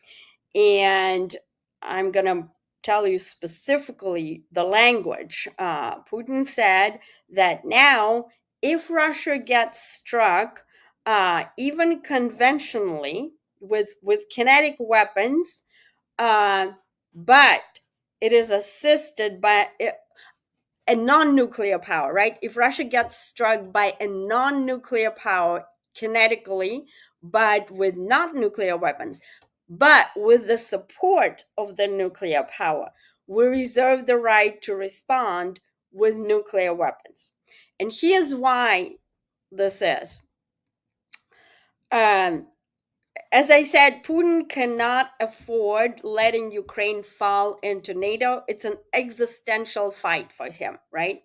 [SPEAKER 1] And I'm going to tell you specifically the language. Putin said that now, if Russia gets struck, even conventionally, with kinetic weapons, but it is assisted by a non-nuclear power, right? If Russia gets struck by a non-nuclear power kinetically, but with not nuclear weapons, but with the support of the nuclear power, we reserve the right to respond with nuclear weapons. And here's why this is. As I said, Putin cannot afford letting Ukraine fall into NATO. It's an existential fight for him, right?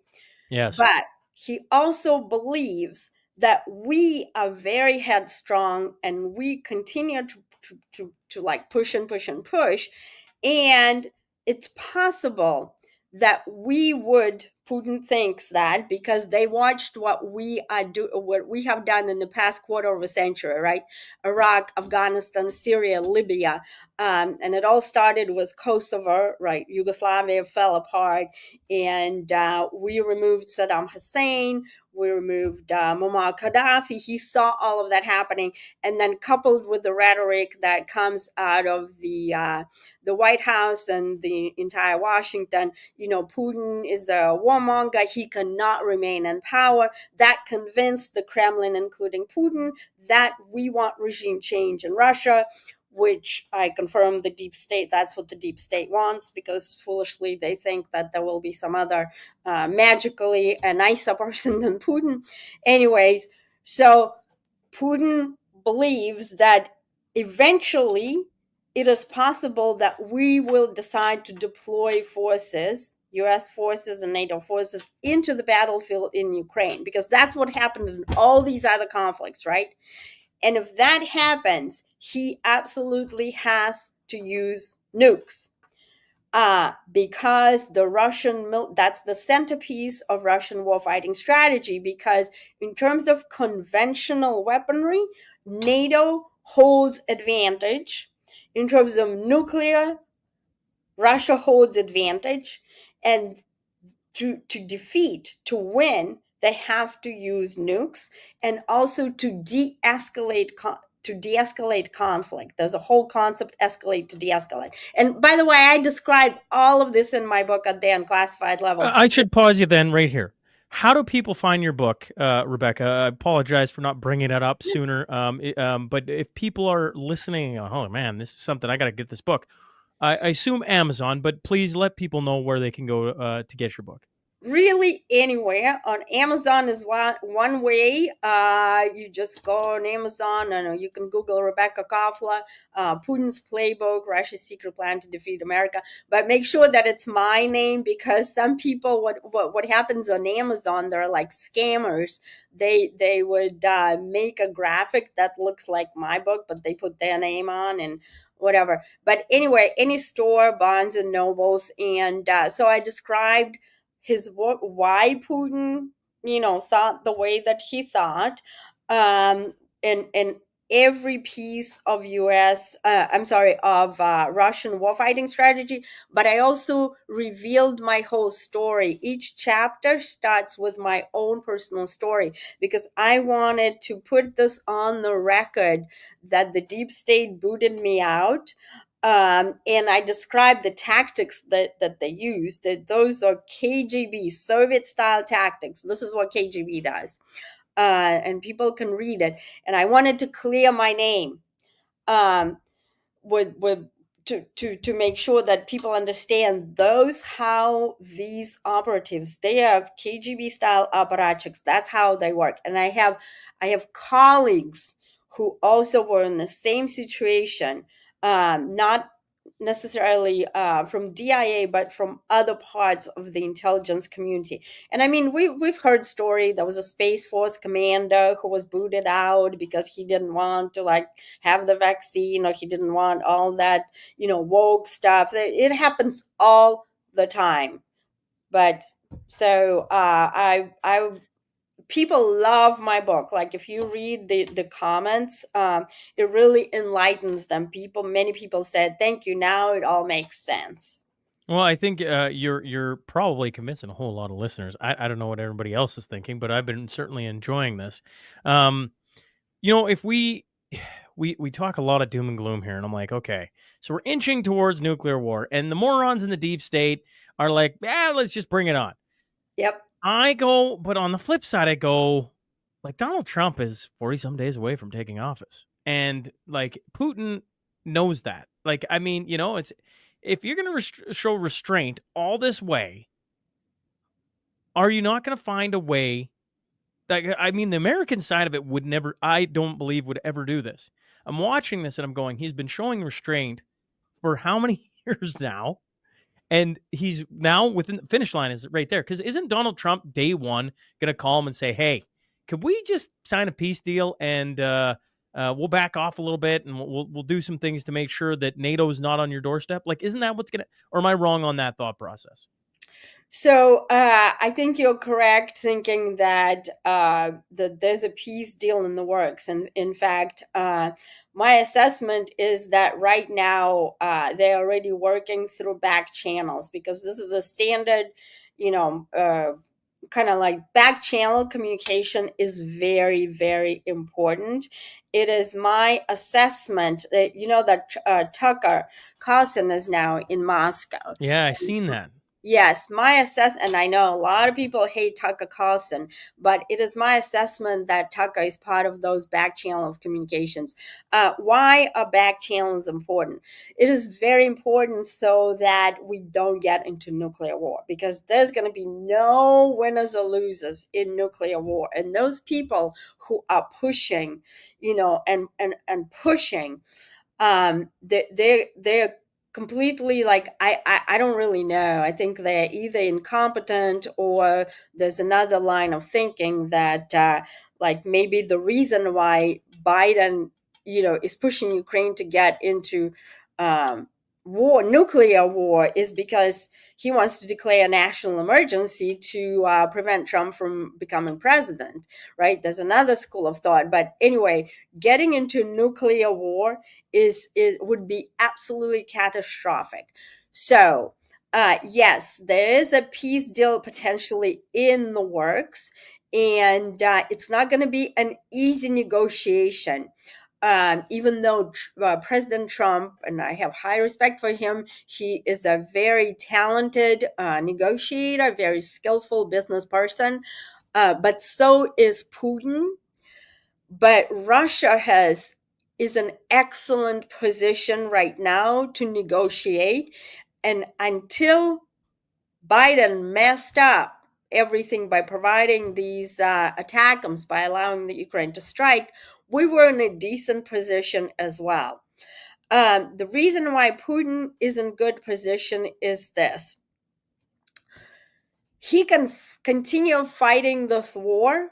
[SPEAKER 7] Yes.
[SPEAKER 1] But he also believes that we are very headstrong and we continue to like push and push and push. And it's possible that Putin thinks that because they watched what we have done in the past quarter of a century, right? Iraq, Afghanistan, Syria, Libya, and it all started with Kosovo, right? Yugoslavia fell apart, and we removed Saddam Hussein, we removed Muammar Gaddafi. He saw all of that happening, and then coupled with the rhetoric that comes out of the White House and the entire Washington, Putin is a warmonger. He cannot remain in power. That convinced the Kremlin, including Putin, that we want regime change in Russia, which I confirm the deep state, that's what the deep state wants, because foolishly they think that there will be some other magically a nicer person than Putin. Anyways, so Putin believes that eventually it is possible that we will decide to deploy forces, U.S. forces and NATO forces, into the battlefield in Ukraine, because that's what happened in all these other conflicts, right? And if that happens, he absolutely has to use nukes. Because that's the centerpiece of Russian warfighting strategy, because in terms of conventional weaponry, NATO holds advantage. In terms of nuclear, Russia holds advantage. And to win, they have to use nukes, and also to de-escalate conflict. There's a whole concept, escalate to de-escalate. And by the way, I describe all of this in my book at the unclassified level.
[SPEAKER 7] I should pause you then right here. How do people find your book, Rebekah? I apologize for not bringing it up sooner. But if people are listening, oh man, this is something, I got to get this book. I assume Amazon, but please let people know where they can go to get your book.
[SPEAKER 1] Really, anywhere. On Amazon is one way. You just go on Amazon, and you can Google Rebekah Koffler, Putin's Playbook, Russia's Secret Plan to Defeat America. But make sure that it's my name, because some people, what happens on Amazon, they're like scammers. They would make a graphic that looks like my book, but they put their name on and whatever. But anyway, any store, Barnes and Nobles, and so I described why Putin, thought the way that he thought, and every piece of Russian warfighting strategy. But I also revealed my whole story. Each chapter starts with my own personal story, because I wanted to put this on the record that the deep state booted me out. And I described the tactics that they used. That those are KGB, Soviet-style tactics. This is what KGB does. And people can read it. And I wanted to clear my name. With to make sure that people understand how these operatives, they are KGB style apparatchiks. That's how they work. And I have colleagues who also were in the same situation, not necessarily from DIA, but from other parts of the intelligence community. And I mean, we've heard story. There was a Space Force commander who was booted out because he didn't want to have the vaccine, or he didn't want all that, woke stuff. It happens all the time. But so I people love my book. Like, if you read the comments, it really enlightens them. Many people said, thank you, now it all makes sense.
[SPEAKER 7] Well, I think you're probably convincing a whole lot of listeners. I don't know what everybody else is thinking, but I've been certainly enjoying this. If we talk a lot of doom and gloom here, and I'm like, okay, so we're inching towards nuclear war, and the morons in the deep state are like, let's just bring it on.
[SPEAKER 1] Yep.
[SPEAKER 7] But on the flip side, I go, like, Donald Trump is 40 some days away from taking office. And Putin knows that. I mean, it's, if you're going to show restraint all this way, are you not going to find a way? I mean, the American side of it would never, I don't believe, would ever do this. I'm watching this and I'm going, he's been showing restraint for how many years now? And he's now within the finish line is right there. Because isn't Donald Trump day one going to call him and say, hey, could we just sign a peace deal and we'll back off a little bit and we'll do some things to make sure that NATO is not on your doorstep? Isn't that what's going to, or am I wrong on that thought process?
[SPEAKER 1] So I think you're correct thinking that there's a peace deal in the works. And in fact, my assessment is that right now they're already working through back channels, because this is a standard, kind of like back channel communication is very, very important. It is my assessment that, that Tucker Carlson is now in Moscow.
[SPEAKER 7] Yeah, I've seen that.
[SPEAKER 1] Yes, my assessment, and I know a lot of people hate Tucker Carlson, but it is my assessment that Tucker is part of those back channel of communications. Why are back channels important? It is very important so that we don't get into nuclear war, because there's going to be no winners or losers in nuclear war. And those people who are pushing, and pushing, they're completely I don't really know. I think they're either incompetent, or there's another line of thinking that maybe the reason why Biden is pushing Ukraine to get into nuclear war, is because he wants to declare a national emergency to prevent Trump from becoming president, right? There's another school of thought. But anyway, getting into nuclear war would be absolutely catastrophic. So, yes, there is a peace deal potentially in the works, and it's not going to be an easy negotiation. Even though President Trump, and I have high respect for him, he is a very talented negotiator, very skillful business person, but so is Putin. But Russia is an excellent position right now to negotiate. And until Biden messed up everything by providing these ATACMS, by allowing the Ukraine to strike, we were in a decent position as well. The reason why Putin is in good position is this. He can continue fighting this war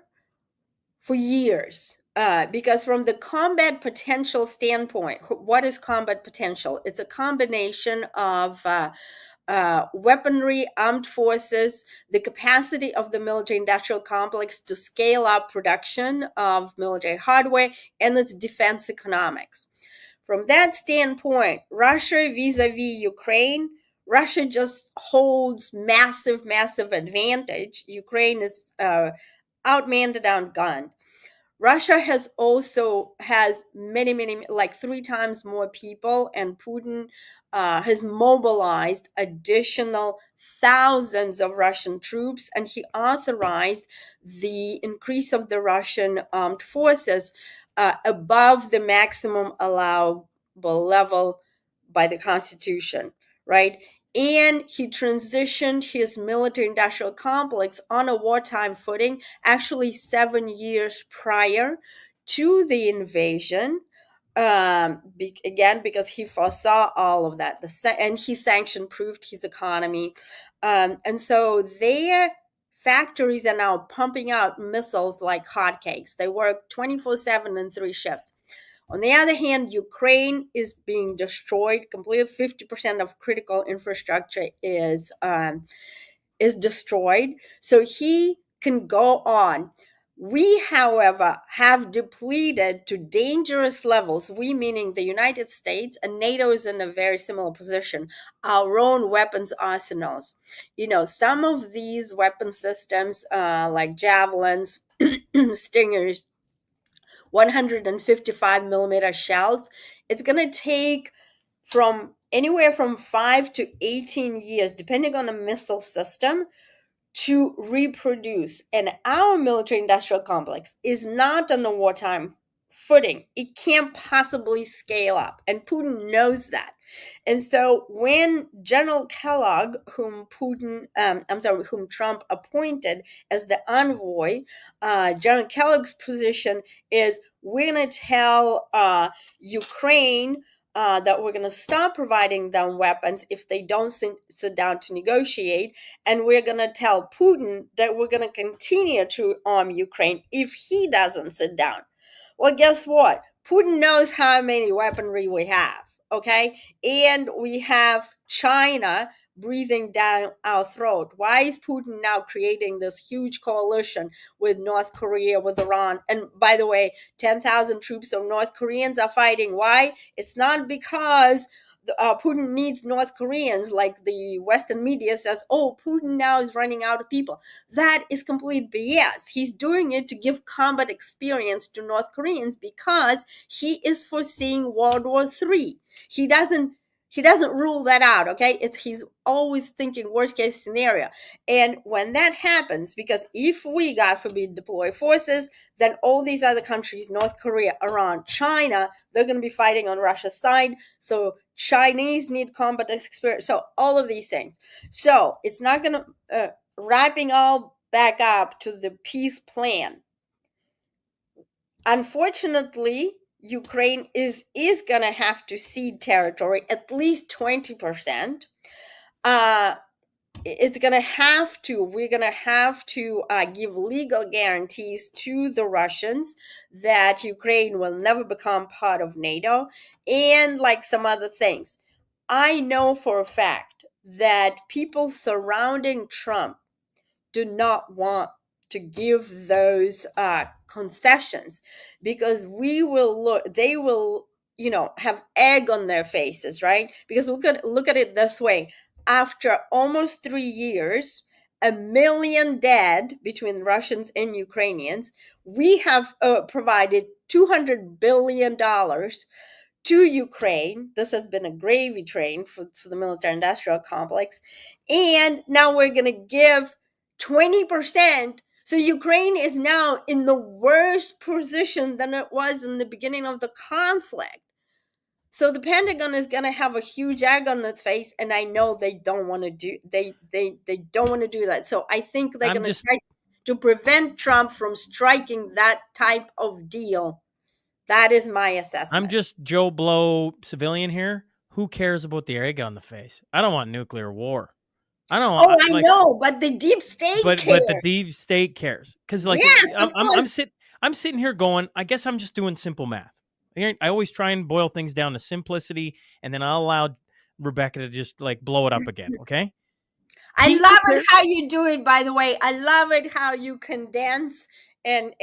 [SPEAKER 1] for years. Because from the combat potential standpoint, what is combat potential? It's a combination of weaponry, armed forces, the capacity of the military-industrial complex to scale up production of military hardware, and its defense economics. From that standpoint, Russia vis-a-vis Ukraine, Russia just holds massive advantage. Ukraine is outmanned and outgunned. Russia has many, like 3 times more people, and Putin has mobilized additional thousands of Russian troops, and he authorized the increase of the Russian armed forces above the maximum allowable level by the Constitution, right? And he transitioned his military industrial complex on a wartime footing, actually 7 years prior to the invasion. Again, because he foresaw all of that, and he sanction-proofed his economy. And so their factories are now pumping out missiles like hotcakes. They work 24/7 in 3 shifts. On the other hand, Ukraine is being destroyed completely. 50% of critical infrastructure is destroyed. So he can go on. We, however, have depleted to dangerous levels. We, meaning the United States, and NATO is in a very similar position, our own weapons arsenals. Some of these weapon systems, like javelins, stingers, 155 millimeter shells, it's going to take from anywhere from 5 to 18 years, depending on the missile system, to reproduce. And our military industrial complex is not on a wartime footing. It can't possibly scale up, and Putin knows that. And so when General Kellogg, whom Trump appointed as the envoy, General Kellogg's position is, we're going to tell Ukraine that we're going to stop providing them weapons if they don't sit down to negotiate. And we're going to tell Putin that we're going to continue to arm Ukraine if he doesn't sit down. Well, guess what? Putin knows how many weaponry we have, okay? And we have China breathing down our throat. Why is Putin now creating this huge coalition with North Korea, with Iran? And by the way, 10,000 troops of North Koreans are fighting. Why? It's not because Putin needs North Koreans, like the Western media says. Oh, Putin now is running out of people. That is complete BS. He's doing it to give combat experience to North Koreans because he is foreseeing World War III. He doesn't rule that out, okay? He's always thinking worst case scenario. And when that happens, because if we, God forbid, deploy forces, then all these other countries, North Korea, Iran, China, they're going to be fighting on Russia's side. So Chinese need combat experience. So all of these things. So it's not going to, wrapping all back up to the peace plan. Unfortunately, Ukraine is going to have to cede territory, at least 20%. It's going to have to, we're going to have to give legal guarantees to the Russians that Ukraine will never become part of NATO, and like some other things. I know for a fact that people surrounding Trump do not want to give those concessions, because they will, have egg on their faces, right? Because look at it this way. After almost 3 years, 1 million dead between Russians and Ukrainians, we have provided $200 billion to Ukraine. This has been a gravy train for the military industrial complex. And now we're going to give 20%. So Ukraine is now in the worst position than it was in the beginning of the conflict. So the Pentagon is going to have a huge egg on its face, and I know they don't want to do they don't want to do that. So I think they're going to try to prevent Trump from striking that type of deal. That is my assessment.
[SPEAKER 7] I'm just Joe Blow civilian here. Who cares about the egg on the face? I don't want nuclear war. I don't.
[SPEAKER 1] I know, but the deep state cares.
[SPEAKER 7] But the deep state cares, because
[SPEAKER 1] yes,
[SPEAKER 7] I'm sitting here going, I guess I'm just doing simple math. I always try and boil things down to simplicity, and then I'll allow Rebekah to just blow it up again. Okay.
[SPEAKER 1] I love it how you do it. By the way, I love it how you condense and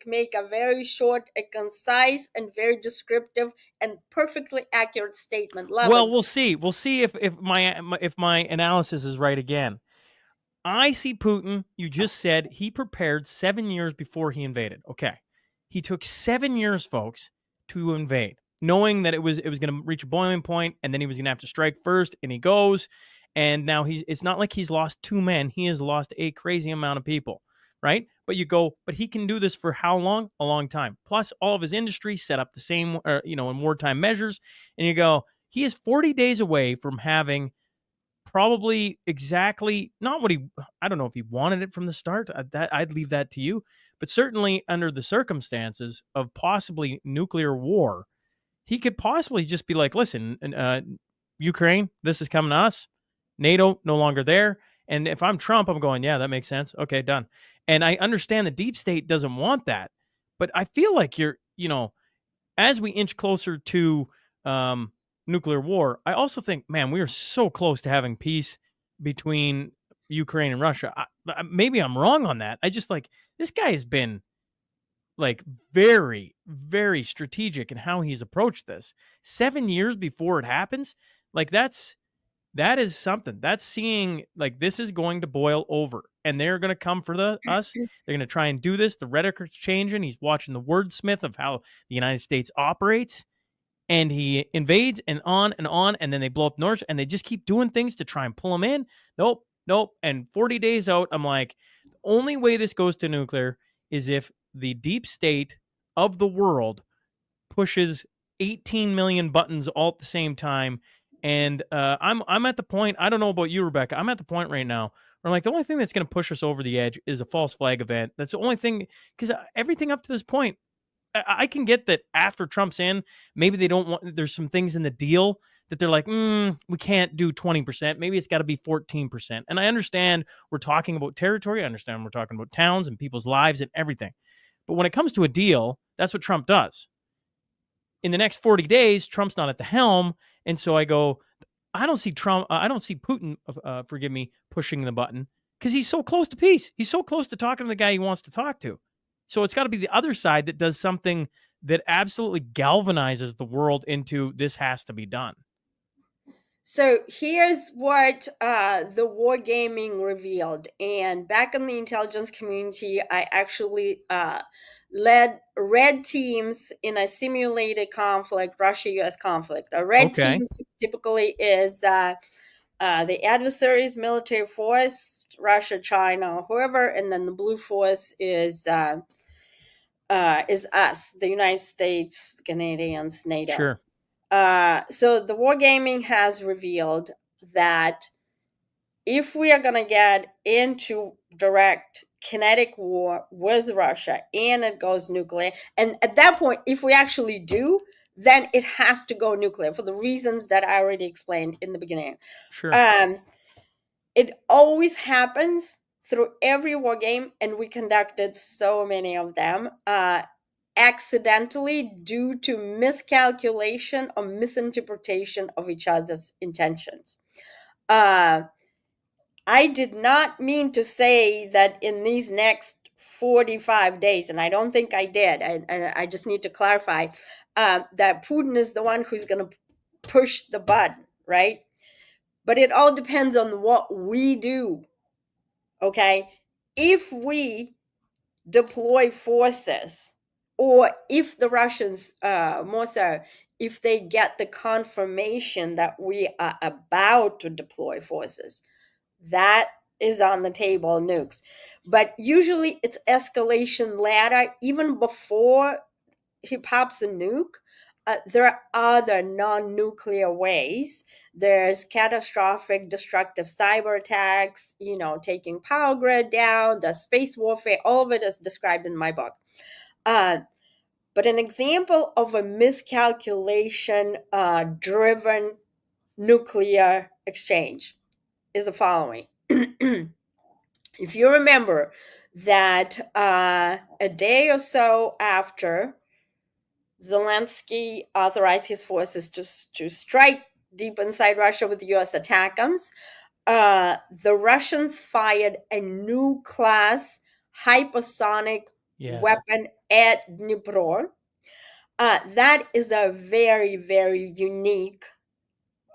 [SPEAKER 1] make a very short, a concise, and very descriptive and perfectly accurate statement. Love it.
[SPEAKER 7] We'll see. We'll see if my analysis is right again. I see Putin, you just said he prepared 7 years before he invaded. Okay. He took 7 years, folks, to invade, knowing that it was going to reach a boiling point and then he was going to have to strike first, and he goes. And now it's not like he's lost 2 men. He has lost a crazy amount of people, right? But you go, but he can do this for how long? A long time. Plus, all of his industry set up the same, in wartime measures. And you go, he is 40 days away from having probably exactly not what I don't know if he wanted it from the start. I'd leave that to you. But certainly under the circumstances of possibly nuclear war, he could possibly just be like, listen, Ukraine, this is coming to us. NATO, no longer there. And if I'm Trump, I'm going, yeah, that makes sense. Okay, done. And I understand the deep state doesn't want that. But I feel like as we inch closer to nuclear war, I also think, man, we are so close to having peace between Ukraine and Russia. Maybe I'm wrong on that. I just this guy has been very, very strategic in how he's approached this. 7 years before it happens, that is something. That's seeing this is going to boil over, and they're going to come for us. They're going to try and do this. The rhetoric is changing. He's watching the wordsmith of how the United States operates. And he invades and on, and then they blow up North, and they just keep doing things to try and pull him in. Nope. And 40 days out, I'm like, the only way this goes to nuclear is if the deep state of the world pushes 18 million buttons all at the same time. And I'm at the point, I don't know about you, Rebekah, I'm at the point right now where I'm like, the only thing that's going to push us over the edge is a false flag event. That's the only thing, because everything up to this point, I can get that after Trump's in, maybe they don't want, there's some things in the deal that they're like, we can't do 20%. Maybe it's got to be 14%. And I understand we're talking about territory. I understand we're talking about towns and people's lives and everything. But when it comes to a deal, that's what Trump does. In the next 40 days, Trump's not at the helm. And so I go, I don't see Putin, pushing the button because he's so close to peace. He's so close to talking to the guy he wants to talk to. So it's got to be the other side that does something that absolutely galvanizes the world into this has to be done.
[SPEAKER 1] So here's what the wargaming revealed. And back in the intelligence community, I actually led red teams in a simulated conflict, Russia-U.S. conflict. A red team typically is the adversary's military force, Russia, China, whoever, and then the blue force is us, the United States, Canadians, NATO.
[SPEAKER 7] Sure.
[SPEAKER 1] So the wargaming has revealed that if we are going to get into direct kinetic war with Russia and it goes nuclear, and at that point, if we actually do, then it has to go nuclear for the reasons that I already explained in the beginning.
[SPEAKER 7] Sure.
[SPEAKER 1] It always happens through every war game, and we conducted so many of them, accidentally due to miscalculation or misinterpretation of each other's intentions. I did not mean to say that in these next 45 days, and I don't think I did, I just need to clarify, that Putin is the one who's going to push the button, right? But it all depends on what we do, okay? If we deploy forces, or if the Russians, more so, if they get the confirmation that we are about to deploy forces, that is on the table, nukes. But usually it's escalation ladder. Even before he pops a nuke, there are other non-nuclear ways. There's catastrophic destructive cyber attacks, taking power grid down, the space warfare, all of it is described in my book. But an example of a miscalculation driven nuclear exchange is the following. If you remember that a day or so after Zelensky authorized his forces to strike deep inside Russia with U.S. ATACMS, the Russians fired a new class hypersonic weapon at Dnipro. That is a very, very unique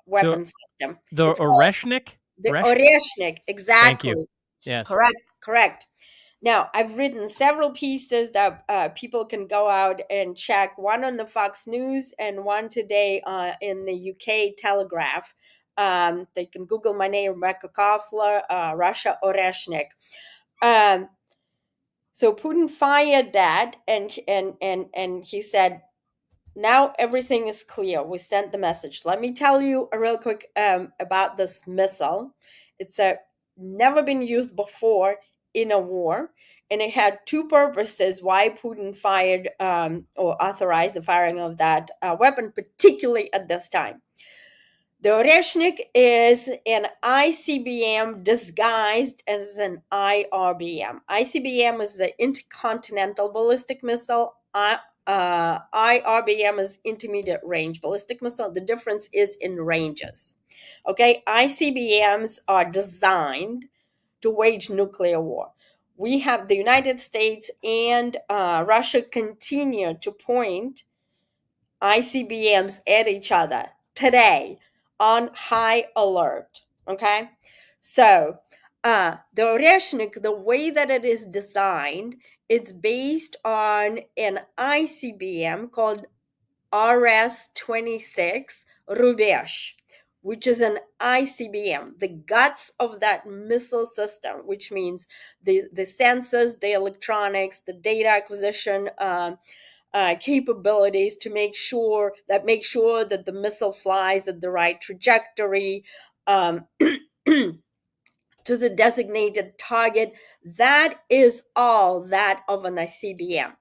[SPEAKER 1] weapon system.
[SPEAKER 7] The Oreshnik?
[SPEAKER 1] The Oreshnik, exactly.
[SPEAKER 7] Yes.
[SPEAKER 1] Correct. Now, I've written several pieces that people can go out and check, one on the Fox News and one today in the UK Telegraph. They can Google my name, Rebekah Koffler, Russia Oreshnik. So Putin fired that, and he said, now everything is clear. We sent the message. Let me tell you a real quick about this missile. It's never been used before in a war, and it had two purposes why Putin fired or authorized the firing of that weapon, particularly at this time. The Oreshnik is an ICBM disguised as an IRBM. ICBM is the Intercontinental Ballistic Missile. IRBM is Intermediate Range Ballistic Missile. The difference is in ranges. Okay, ICBMs are designed to wage nuclear war. We have the United States and Russia continue to point ICBMs at each other today on high alert. Okay, so the Oreshnik, the way that it is designed, it's based on an ICBM called RS-26 Rubesh, which is an ICBM, the guts of that missile system, which means the sensors, the electronics, the data acquisition capabilities to make sure that the missile flies at the right trajectory to the designated target. That is all that of an ICBM.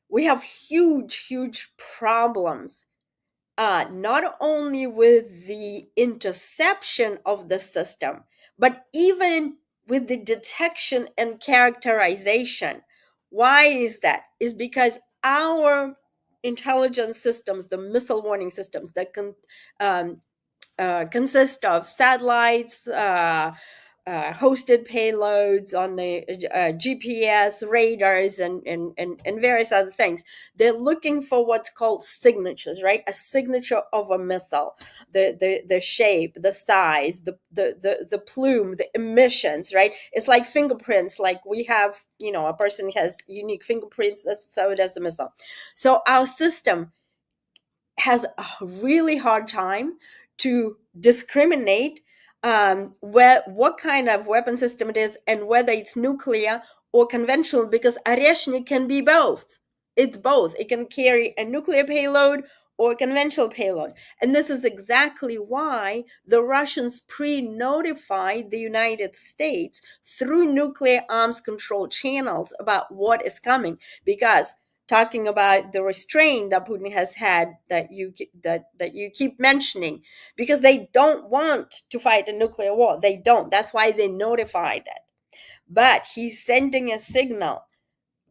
[SPEAKER 1] We have huge problems, not only with the interception of the system, but even with the detection and characterization. Why is that? Is because our intelligence systems, the missile warning systems that consist of satellites, hosted payloads on the GPS, radars, and various other things. They're looking for what's called signatures, right? A signature of a missile, the shape, the size, the plume, the emissions, right? It's like fingerprints. Like we have, a person has unique fingerprints. So does the missile. So our system has a really hard time to discriminate what kind of weapon system it is and whether it's nuclear or conventional, because Oreshnik can be both. It's both. It can carry a nuclear payload or a conventional payload. And this is exactly why the Russians pre-notified the United States through nuclear arms control channels about what is coming, because talking about the restraint that Putin has had that you keep mentioning, because they don't want to fight a nuclear war. They don't. That's why they notified it. But he's sending a signal.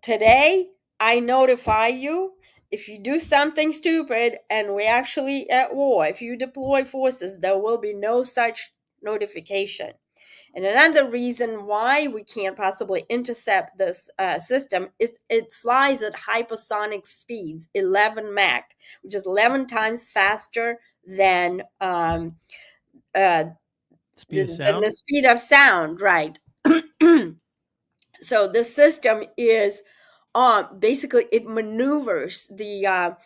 [SPEAKER 1] Today, I notify you. If you do something stupid and we're actually at war, if you deploy forces, there will be no such notification. And another reason why we can't possibly intercept this system is it flies at hypersonic speeds, 11 Mach, which is 11 times faster than the speed of sound, right? So the system is basically it maneuvers the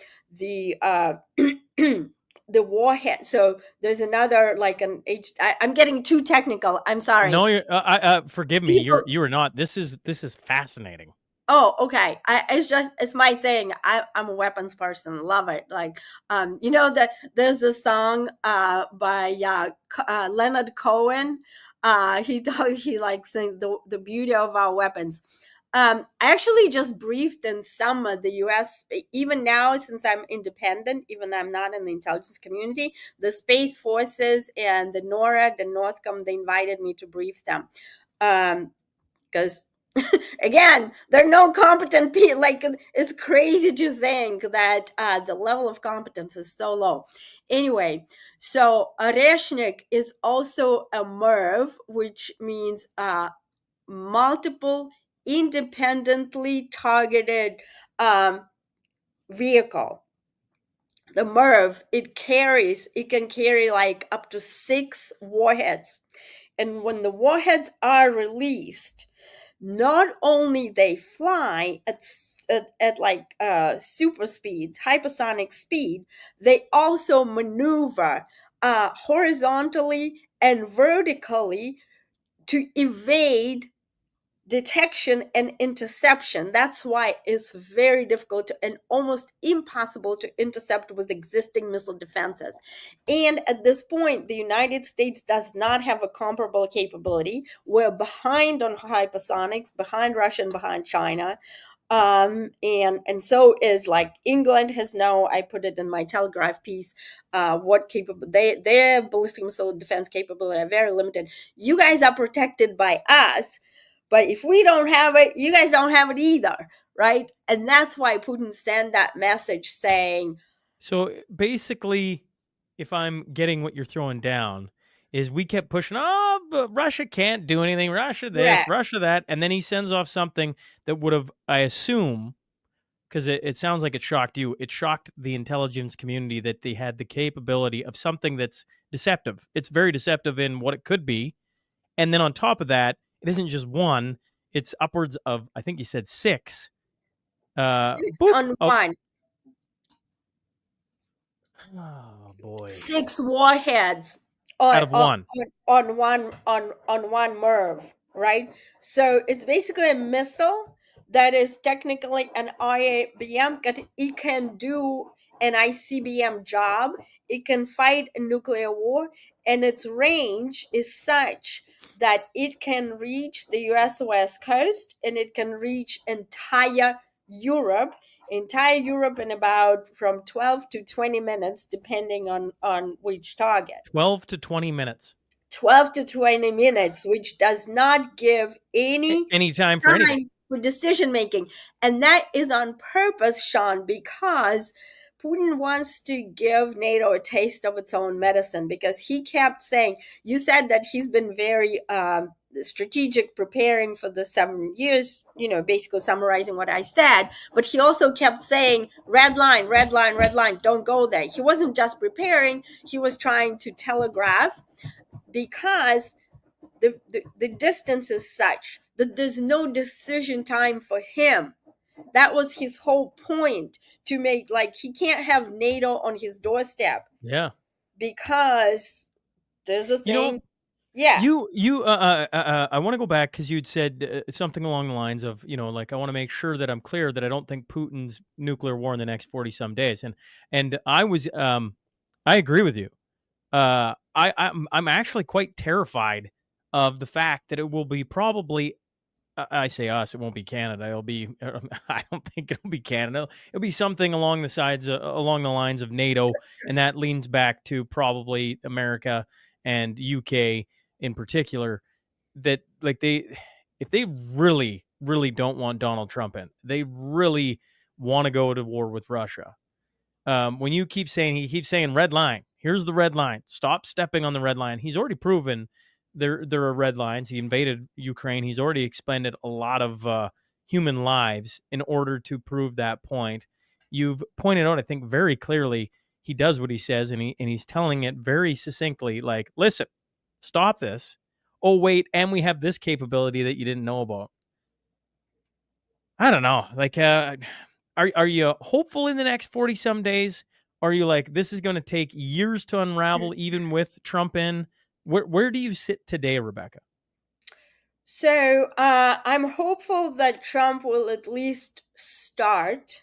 [SPEAKER 1] the warhead. So there's another I'm getting too technical. I'm sorry.
[SPEAKER 7] No, you're. Forgive me. You are not. This is fascinating.
[SPEAKER 1] Oh, okay. It's my thing. I'm a weapons person. Love it. Like, that there's this song by Leonard Cohen. He likes the beauty of our weapons. I actually just briefed in some of the U.S. Even now, since I'm independent, even though I'm not in the intelligence community, the Space Forces and the NORAD, the Northcom, they invited me to brief them, because again, there are no competent people. Like, it's crazy to think that the level of competence is so low. Anyway, so Oreshnik is also a MIRV, which means multiple independently targeted vehicle. The MIRV, it can carry like up to 6 warheads. And when the warheads are released, not only they fly at like super speed, hypersonic speed, they also maneuver horizontally and vertically to evade detection and interception. That's why it's very difficult and almost impossible to intercept with existing missile defenses. And at this point, the United States does not have a comparable capability. We're behind on hypersonics, behind Russia and behind China. And so is like England has no, I put it in my Telegraph piece, what capable their ballistic missile defense capability are very limited. You guys are protected by us, but if we don't have it, you guys don't have it either, right? And that's why Putin sent that message saying.
[SPEAKER 7] So basically, if I'm getting what you're throwing down, is we kept pushing, oh, but Russia can't do anything, Russia this, Russia that, and then he sends off something that would have, I assume, because it sounds like it shocked you, it shocked the intelligence community that they had the capability of something that's deceptive. It's very deceptive in what it could be. And then on top of that, it isn't just one, it's upwards of, I think you said six.
[SPEAKER 1] Six on one.
[SPEAKER 7] Oh boy!
[SPEAKER 1] 6 warheads
[SPEAKER 7] out of one
[SPEAKER 1] on one MIRV, right? So it's basically a missile that is technically an ICBM. It can do an ICBM job. It can fight a nuclear war, and its range is such that it can reach the U.S. West Coast, and it can reach entire Europe in about from 12 to 20 minutes, depending on which target.
[SPEAKER 7] 12 to 20 minutes.
[SPEAKER 1] 12 to 20 minutes, which does not give any
[SPEAKER 7] time for anything.
[SPEAKER 1] For decision making. And that is on purpose, Shaun, because Putin wants to give NATO a taste of its own medicine, because he kept saying, you said that he's been very strategic preparing for the 7 years, basically summarizing what I said, but he also kept saying, red line, red line, red line, don't go there. He wasn't just preparing, he was trying to telegraph, because the distance is such that there's no decision time for him. That was his whole point, to make, like, he can't have NATO on his doorstep.
[SPEAKER 7] Yeah.
[SPEAKER 1] Because there's a thing. Yeah.
[SPEAKER 7] I want to go back, because you'd said something along the lines of, like, I want to make sure that I'm clear that I don't think Putin's nuclear war in the next 40 some days. And I was, I agree with you. I'm actually quite terrified of the fact that it will be probably, I say us, it won't be Canada. It'll be, I don't think it'll be Canada. It'll be something along the lines of NATO. And that leans back to probably America and UK in particular, that like if they really, really don't want Donald Trump in, they really want to go to war with Russia. When you keep saying, he keeps saying red line, here's the red line, stop stepping on the red line. He's already proven there are red lines. He invaded Ukraine. He's already expended a lot of human lives in order to prove that point. You've pointed out, I think, very clearly, he does what he says, and he's telling it very succinctly, like, listen, stop this. Oh, wait, and we have this capability that you didn't know about. I don't know. Like, are you hopeful in the next 40 some days? Are you like, this is going to take years to unravel, even with Trump in? Where do you sit today, Rebekah?
[SPEAKER 1] So I'm hopeful that Trump will at least start.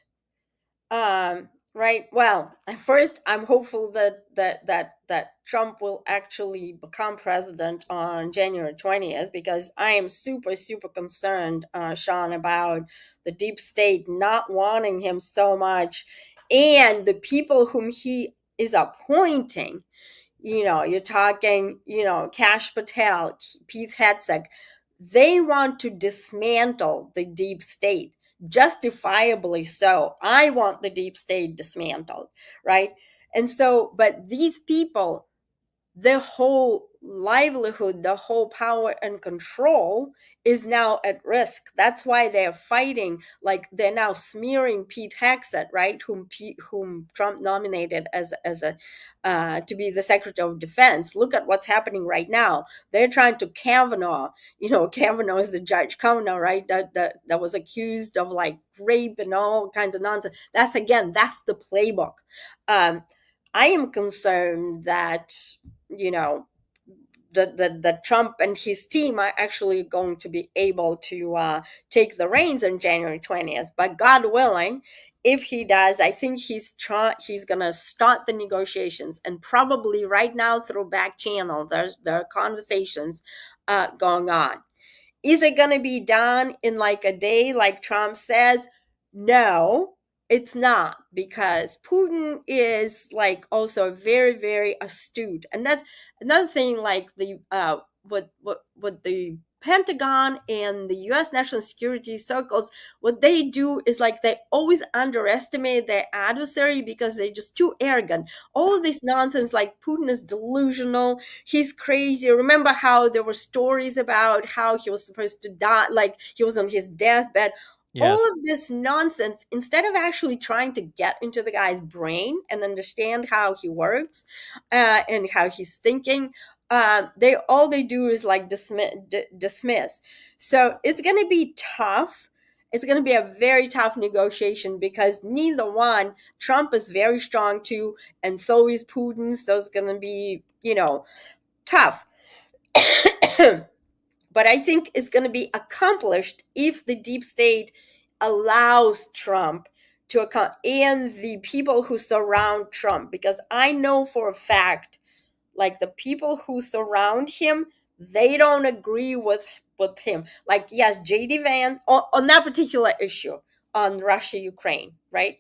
[SPEAKER 1] Right. Well, first, I'm hopeful that Trump will actually become president on January 20th, because I am super, super concerned, Shaun, about the deep state not wanting him so much, and the people whom he is appointing. You're talking, Kash Patel, Pete Hegseth. They want to dismantle the deep state. Justifiably so. I want the deep state dismantled, right? And so, but these people, their whole livelihood, the whole power and control is now at risk. That's why they're fighting. Like they're now smearing Pete Hegseth, right, whom Trump nominated as a to be the Secretary of Defense. Look at what's happening right now. They're trying to Kavanaugh. Kavanaugh is the judge. Kavanaugh, right, that was accused of like rape and all kinds of nonsense. That's the playbook. I am concerned that that Trump and his team are actually going to be able to take the reins on January 20th. But God willing, if he does, I think he's going to start the negotiations, and probably right now through back channel, there are conversations going on. Is it going to be done in like a day, like Trump says? No, it's not, because Putin is like also very, very astute. And that's another thing, like the what the Pentagon and the U.S. national security circles, what they do is like they always underestimate their adversary because they're just too arrogant. All of this nonsense, like Putin is delusional, he's crazy. Remember how there were stories about how he was supposed to die, like he was on his deathbed.
[SPEAKER 7] Yes.
[SPEAKER 1] All of this nonsense, instead of actually trying to get into the guy's brain and understand how he works and how he's thinking, all they do is like dismiss. So it's going to be tough. It's going to be a very tough negotiation because neither one, Trump is very strong too, and so is Putin. So it's going to be, tough. But I think it's going to be accomplished if the deep state allows Trump to account, and the people who surround Trump, because I know for a fact, like the people who surround him, they don't agree with him. Like, yes, J.D. Vance on that particular issue on Russia-Ukraine, right?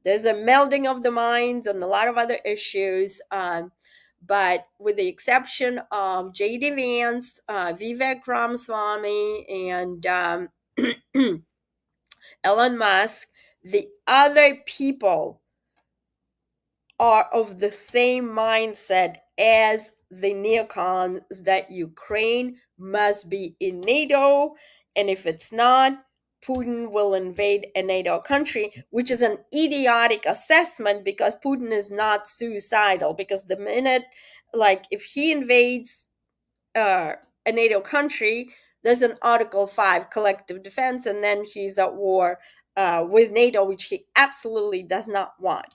[SPEAKER 1] There's a melding of the minds on a lot of other issues. But with the exception of J.D. Vance, Vivek Ramaswamy, and Elon Musk, the other people are of the same mindset as the neocons, that Ukraine must be in NATO, and if it's not, Putin will invade a NATO country, which is an idiotic assessment because Putin is not suicidal. Because the minute, like, if he invades a NATO country, there's an Article 5 collective defense, and then he's at war with NATO, which he absolutely does not want.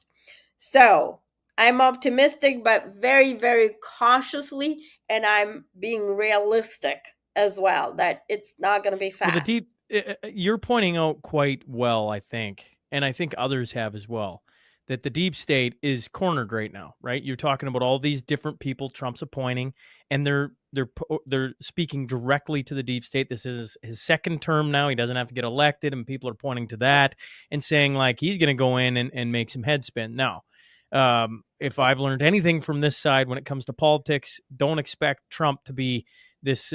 [SPEAKER 1] So I'm optimistic, but very, very cautiously, and I'm being realistic as well, that it's not going to be fast.
[SPEAKER 7] Well, you're pointing out quite well, I think, and I think others have as well, that the deep state is cornered right now, right? You're talking about all these different people Trump's appointing, and they're speaking directly to the deep state. This is his second term now. He doesn't have to get elected, and people are pointing to that and saying like he's going to go in and make some head spin. Now, if I've learned anything from this side when it comes to politics, don't expect Trump to be this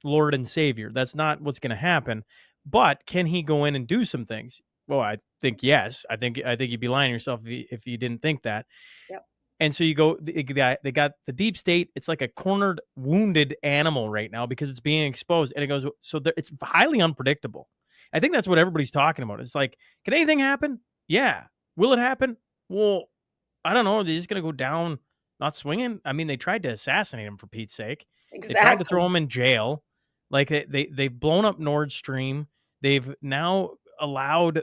[SPEAKER 7] Lord and Savior. That's not what's going to happen. But can he go in and do some things? Well, I think yes. I think you'd be lying to yourself if you didn't think that.
[SPEAKER 1] Yep.
[SPEAKER 7] And so you go, they got the deep state. It's like a cornered, wounded animal right now because it's being exposed. And it goes, it's highly unpredictable. I think that's what everybody's talking about. It's like, can anything happen? Yeah. Will it happen? Well, I don't know. Are they just going to go down not swinging? I mean, they tried to assassinate him, for Pete's sake.
[SPEAKER 1] Exactly.
[SPEAKER 7] They tried to throw him in jail. Like they've blown up Nord Stream. They've now allowed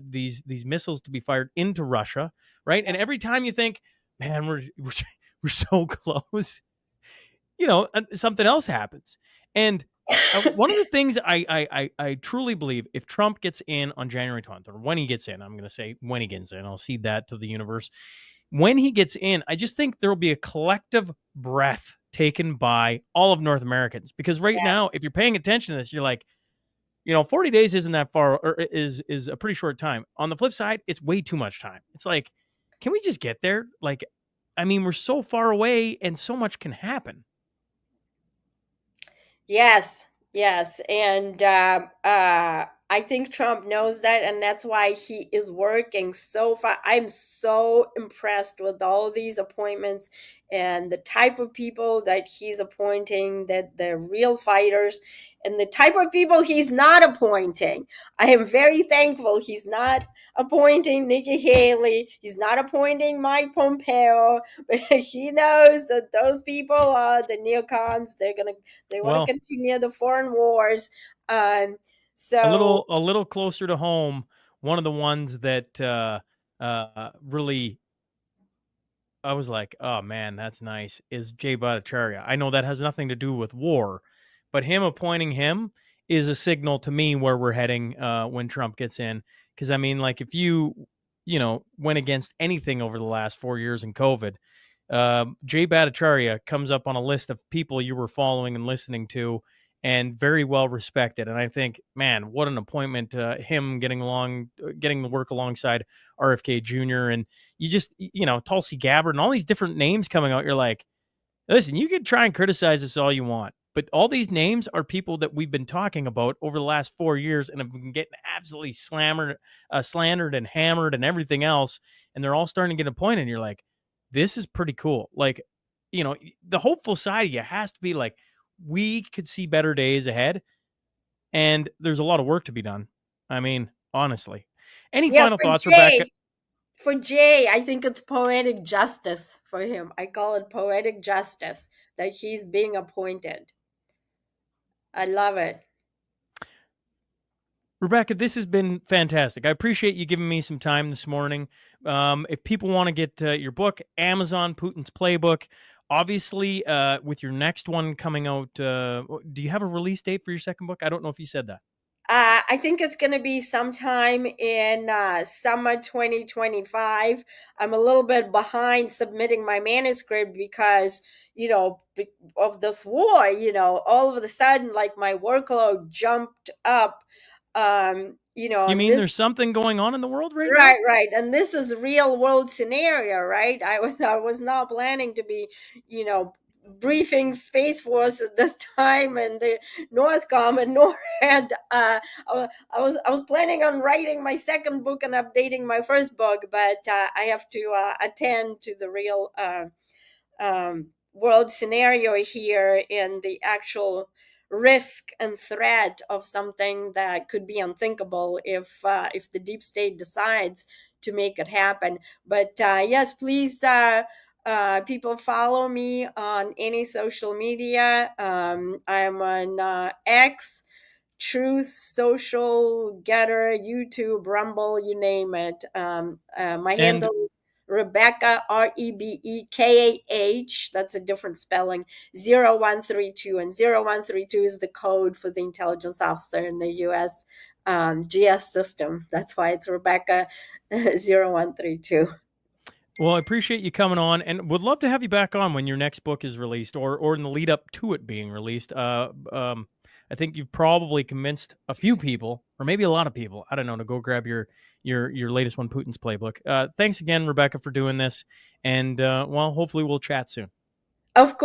[SPEAKER 7] these missiles to be fired into Russia, right? And every time you think, man, we're so close, something else happens. And one of the things I truly believe, if Trump gets in on January 20th, or when he gets in, I'm going to say when he gets in, I'll cede that to the universe. When he gets in, I just think there will be a collective breath taken by all of North Americans. Because right now, if you're paying attention to this, you're like, 40 days isn't that far, or is a pretty short time. On the flip side, it's way too much time. It's like, can we just get there? Like, I mean, we're so far away and so much can happen.
[SPEAKER 1] Yes. And I think Trump knows that, and that's why he is working so far. I'm so impressed with all these appointments and the type of people that he's appointing, that they're real fighters, and the type of people he's not appointing. I am very thankful he's not appointing Nikki Haley. He's not appointing Mike Pompeo. He knows that those people are the neocons. They want to continue the foreign wars. So
[SPEAKER 7] a little closer to home, one of the ones that really I was like, oh man, that's nice, is Jay Bhattacharya. I know that has nothing to do with war, but him appointing him is a signal to me where we're heading when Trump gets in. Because I mean, like, if you went against anything over the last 4 years in COVID, Jay Bhattacharya comes up on a list of people you were following and listening to, and very well respected. And I think, man, what an appointment! Him getting to work alongside RFK Jr. and you just, Tulsi Gabbard and all these different names coming out. You're like, listen, you can try and criticize us all you want, but all these names are people that we've been talking about over the last 4 years and have been getting absolutely slandered and hammered and everything else. And they're all starting to get appointed. And you're like, this is pretty cool. Like, the hopeful side of you has to be like, we could see better days ahead. And there's a lot of work to be done. I mean, honestly. Any final thoughts, Rebekah?
[SPEAKER 1] For Jay, I think it's poetic justice for him. I call it poetic justice that he's being appointed. I love it.
[SPEAKER 7] Rebekah, this has been fantastic. I appreciate you giving me some time this morning. If people want to get your book, Amazon, Putin's Playbook, obviously with your next one coming out, do you have a release date for your second book? I don't know if you said that.
[SPEAKER 1] I think it's going to be sometime in summer 2025. I'm a little bit behind submitting my manuscript because, of this war, all of a sudden, like, my workload jumped up.
[SPEAKER 7] You mean there's something going on in the world right now?
[SPEAKER 1] Right. And this is a real world scenario, right? I was not planning to be, briefing Space Force at this time and the Northcom and NORAD. I was planning on writing my second book and updating my first book, but I have to attend to the real world scenario here and the actual risk and threat of something that could be unthinkable if the deep state decides to make it happen. But yes, please, people follow me on any social media. I'm on X, Truth Social, Getter, YouTube, Rumble, you name it. My handle is Rebekah, Rebekah. That's a different spelling. 0132, and 0132 is the code for the intelligence officer in the U.S. GS system. That's why it's Rebekah 0132.
[SPEAKER 7] Well, I appreciate you coming on, and would love to have you back on when your next book is released, or in the lead up to it being released. I think you've probably convinced a few people, or maybe a lot of people, I don't know, to go grab your latest one, Putin's Playbook. Thanks again, Rebekah, for doing this, and well, hopefully we'll chat soon.
[SPEAKER 1] Of course.